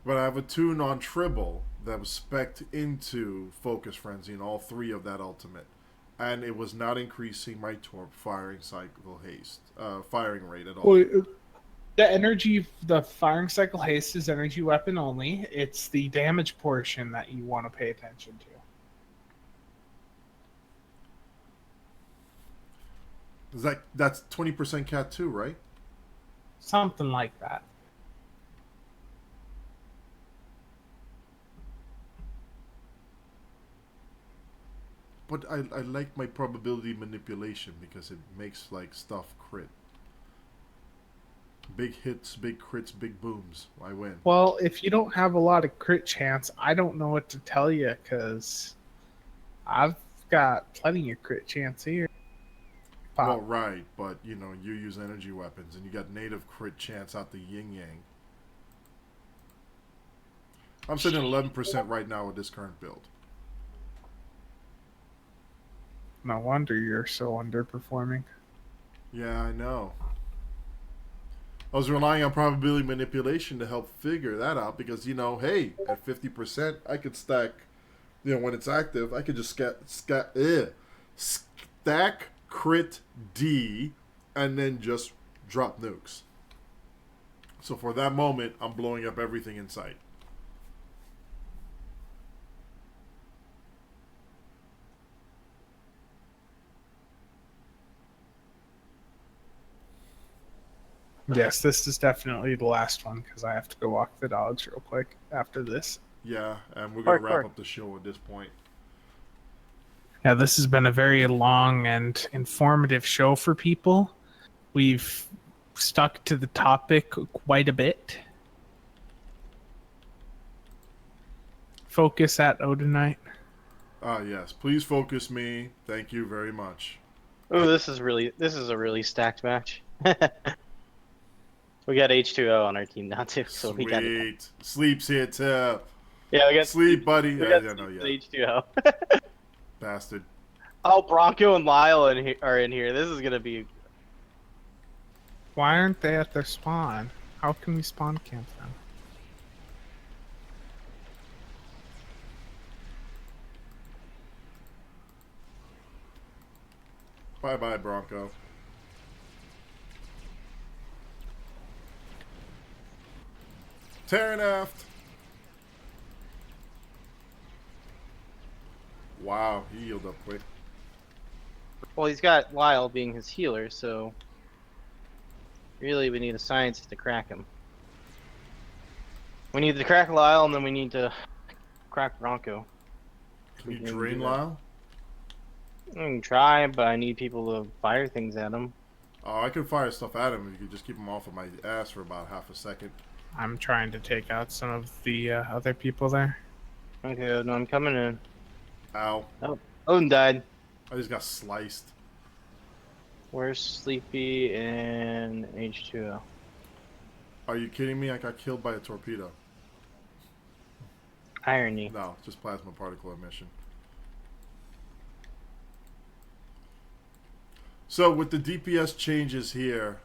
But I have a tune on Tribble that was spec'd into Focus Frenzy in all 3 of that ultimate. And it was not increasing my Torp firing cycle haste, firing rate at all. Well, the firing cycle haste is energy weapon only. It's the damage portion that you want to pay attention to. That's 20% Cat 2, right? Something like that. But I like my probability manipulation because it makes like stuff crit. Big hits, big crits, big booms. I win. Well, if you don't have a lot of crit chance, I don't know what to tell you, because I've got plenty of crit chance here. Well, right, but you use energy weapons and you got native crit chance out the yin yang. I'm sitting at 11% right now with this current build. No wonder you're so underperforming. Yeah, I know. I was relying on probability manipulation to help figure that out because, hey, at 50%, I could stack, when it's active, I could just stack crit D and then just drop nukes. So for that moment, I'm blowing up everything in sight. Yes, this is definitely the last one, because I have to go walk the dogs real quick after this. Yeah, and we're going to wrap up the show at this point. Yeah, this has been a very long and informative show for people. We've stuck to the topic quite a bit. focus at Odinite. Ah, yes. Please focus me. Thank you very much. Oh, this is a really stacked match. We got H2O on our team now too, so we got it. Sweet. Sleep's here too. Yeah, we got Sleep, buddy. We Yeah, got no, yeah. H2O. Bastard. Oh, Bronco and Lyle are in here. This is gonna be. Why aren't they at their spawn? How can we spawn camp them? Bye-bye, Bronco. Tearing aft. Wow, he healed up quick. Well, he's got Lyle being his healer, so really we need a scientist to crack him. We need to crack Lyle, and then we need to crack Bronco. Can you drain Lyle? I can try, but I need people to fire things at him. Oh, I can fire stuff at him if you could just keep him off of my ass for about half a second. I'm trying to take out some of the other people there. Okay, no, I'm coming in. Ow. Oh, Odin died. I just got sliced. Where's Sleepy and H2O? Are you kidding me? I got killed by a torpedo. Irony. No, just plasma particle emission. So with the DPS changes here,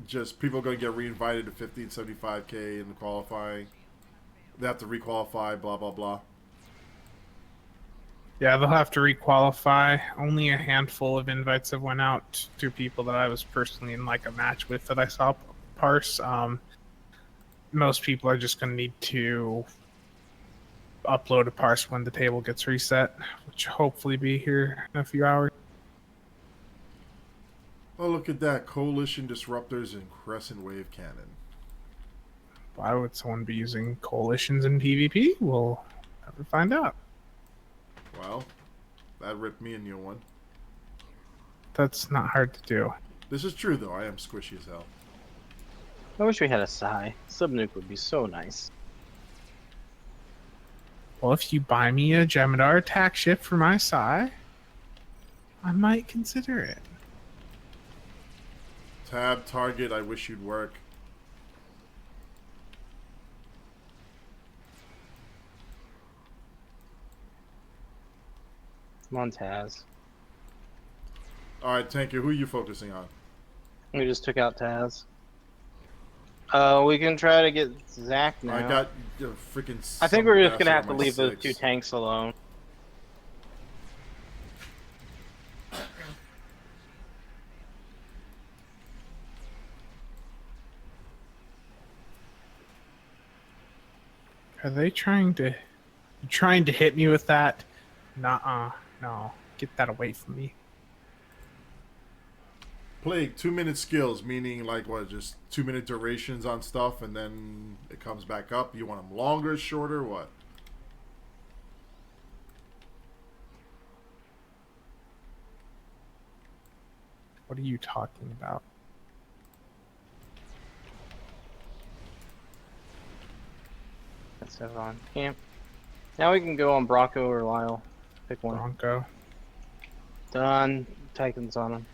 just people are going to get re-invited to 1575k in the qualifying. They have to re-qualify, blah, blah, blah. Yeah, they'll have to requalify. Only a handful of invites have went out to people that I was personally in like a match with that I saw parse. Most people are just going to need to upload a parse when the table gets reset, which hopefully be here in a few hours. Oh, look at that. Coalition Disruptors and Crescent Wave Cannon. Why would someone be using coalitions in PvP? We'll never find out. Well, that ripped me a new one. That's not hard to do. This is true, though. I am squishy as hell. I wish we had a Psy. Subnuke would be so nice. Well, if you buy me a Gemidar attack ship for my Psy, I might consider it. Tab, target, I wish you'd work. Montaz. Alright, Tanker, who are you focusing on? We just took out Taz. We can try to get Zach now. I got freaking. I think we're just gonna have to leave those two tanks alone. Are they trying to hit me with that? Nuh-uh. No. Get that away from me. Plague 2-minute skills, meaning like what, just 2-minute durations on stuff and then it comes back up. You want them longer, shorter, what? What are you talking about? Let's have on camp. Now we can go on Bronco or Lyle. Pick one. Bronco. Done. Titans on him.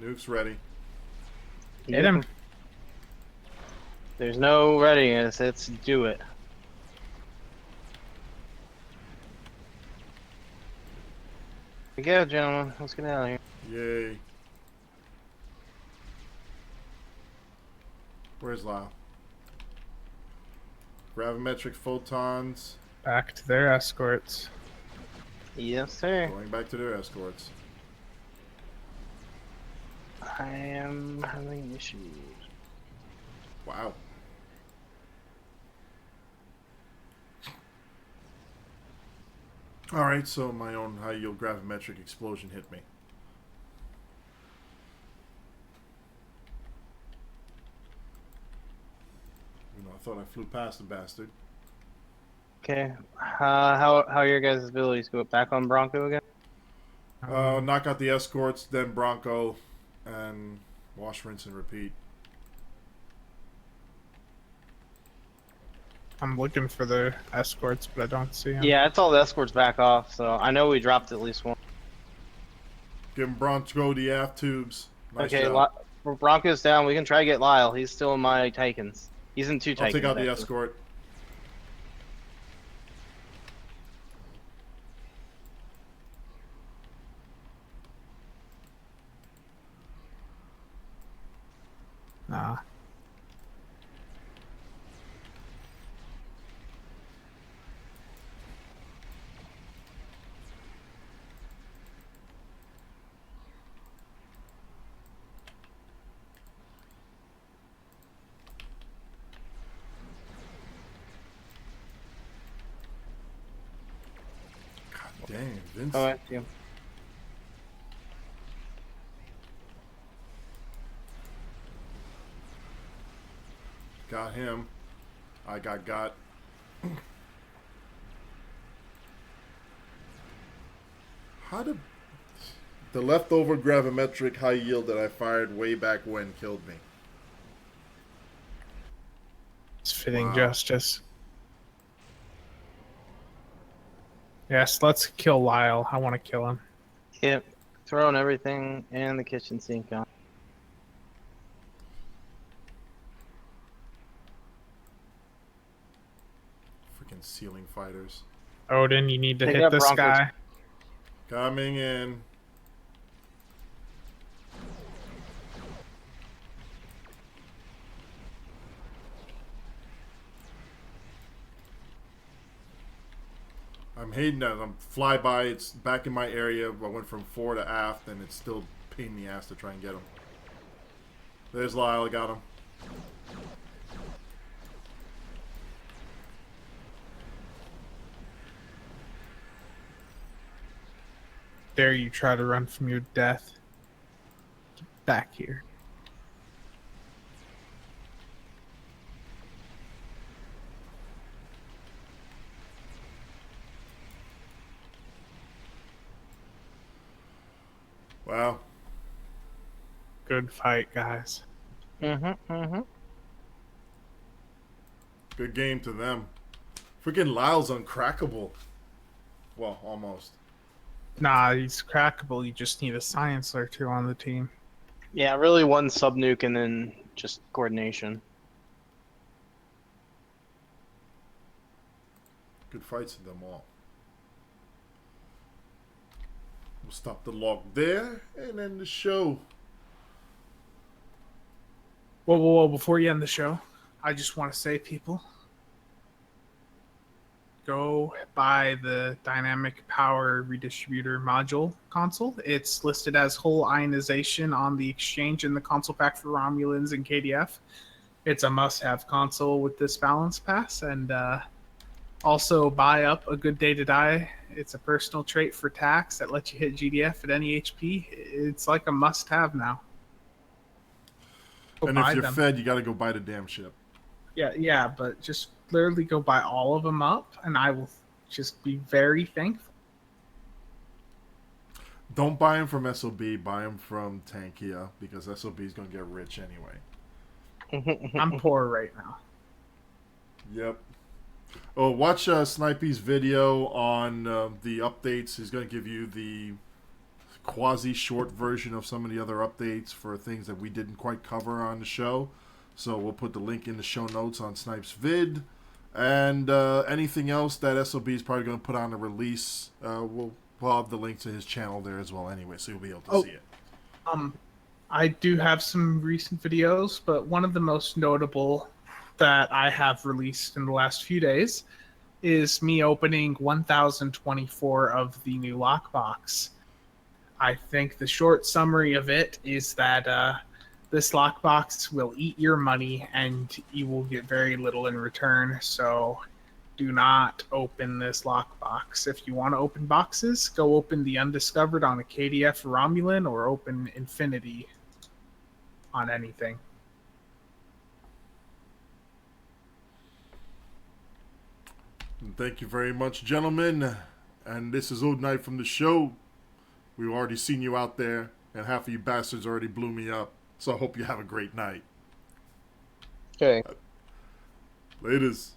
Nuke's ready. Hit him. There's no readiness. Let's do it. Here we go, gentlemen. Let's get out of here. Yay. Where's Lyle? Gravimetric photons. Back to their escorts. Yes, sir. Going back to their escorts. I am having issues. Wow. Alright, so my own high yield gravimetric explosion hit me. You know, I thought I flew past the bastard. Okay. How are your guys' abilities? Go back on Bronco again? Knock out the escorts, then Bronco, and wash, rinse, and repeat. I'm looking for the escorts, but I don't see them. Yeah, it's all the escorts back off, so I know we dropped at least one. Give him Bronco the aft tubes. Nice Okay, job. Bronco's down. We can try to get Lyle. He's still in my Titans. He's in 2 I'll Titans. take out the actually. escort. Nah. God dang, Vince. Oh, I see him. Got him. I got. How did the leftover gravimetric high yield that I fired way back when killed me? It's fitting Wow. justice. Yes, let's kill Lyle. I want to kill him. Yep. Throwing everything and the kitchen sink on. Freaking ceiling fighters. Odin, you need to Take hit out this Broncos. guy. Coming in. I'm hating that. I'm flyby. It's back in my area. I went from fore to aft, and it's still a pain in the ass to try and get him. There's Lyle. I got him. Dare you try to run from your death. Get back here. Wow. Good fight, guys. Good game to them. Freaking Lyle's uncrackable. Well, almost. Nah, he's crackable. You just need a science or two on the team. Yeah, really one sub nuke and then just coordination. Good fights to them all. We'll stop the log there and end the show. Whoa. Before you end the show, I just want to say, people, go buy the dynamic power redistributor module console. It's listed as whole ionization on the exchange in the console pack for Romulans and KDF. It's a must-have console with this balance pass, and also buy up a good day to die. It's a personal trait for tax that lets you hit GDF at any HP. It's like a must-have now. Go And if buy you're them. fed, you gotta go buy the damn ship. Yeah, but just literally go buy all of them up, and I will just be very thankful. Don't buy them from SOB, buy them from Tankia, because SOB is gonna get rich anyway. I'm poor right now. Yep. Oh, watch Snipey's video on the updates. He's going to give you the quasi-short version of some of the other updates for things that we didn't quite cover on the show. So we'll put the link in the show notes on Snipe's vid. And anything else that SOB is probably going to put on the release, we'll have the link to his channel there as well anyway, so you'll be able to see it. I do have some recent videos, but one of the most notable that I have released in the last few days is me opening 1024 of the new lockbox. I think the short summary of it is that this lockbox will eat your money and you will get very little in return, so do not open this lockbox. If you want to open boxes, go open the Undiscovered on a KDF Romulan or open Infinity on anything. And thank you very much, gentlemen. And this is Old Knight from the show. We've already seen you out there, and half of you bastards already blew me up. So I hope you have a great night. Okay. Laters.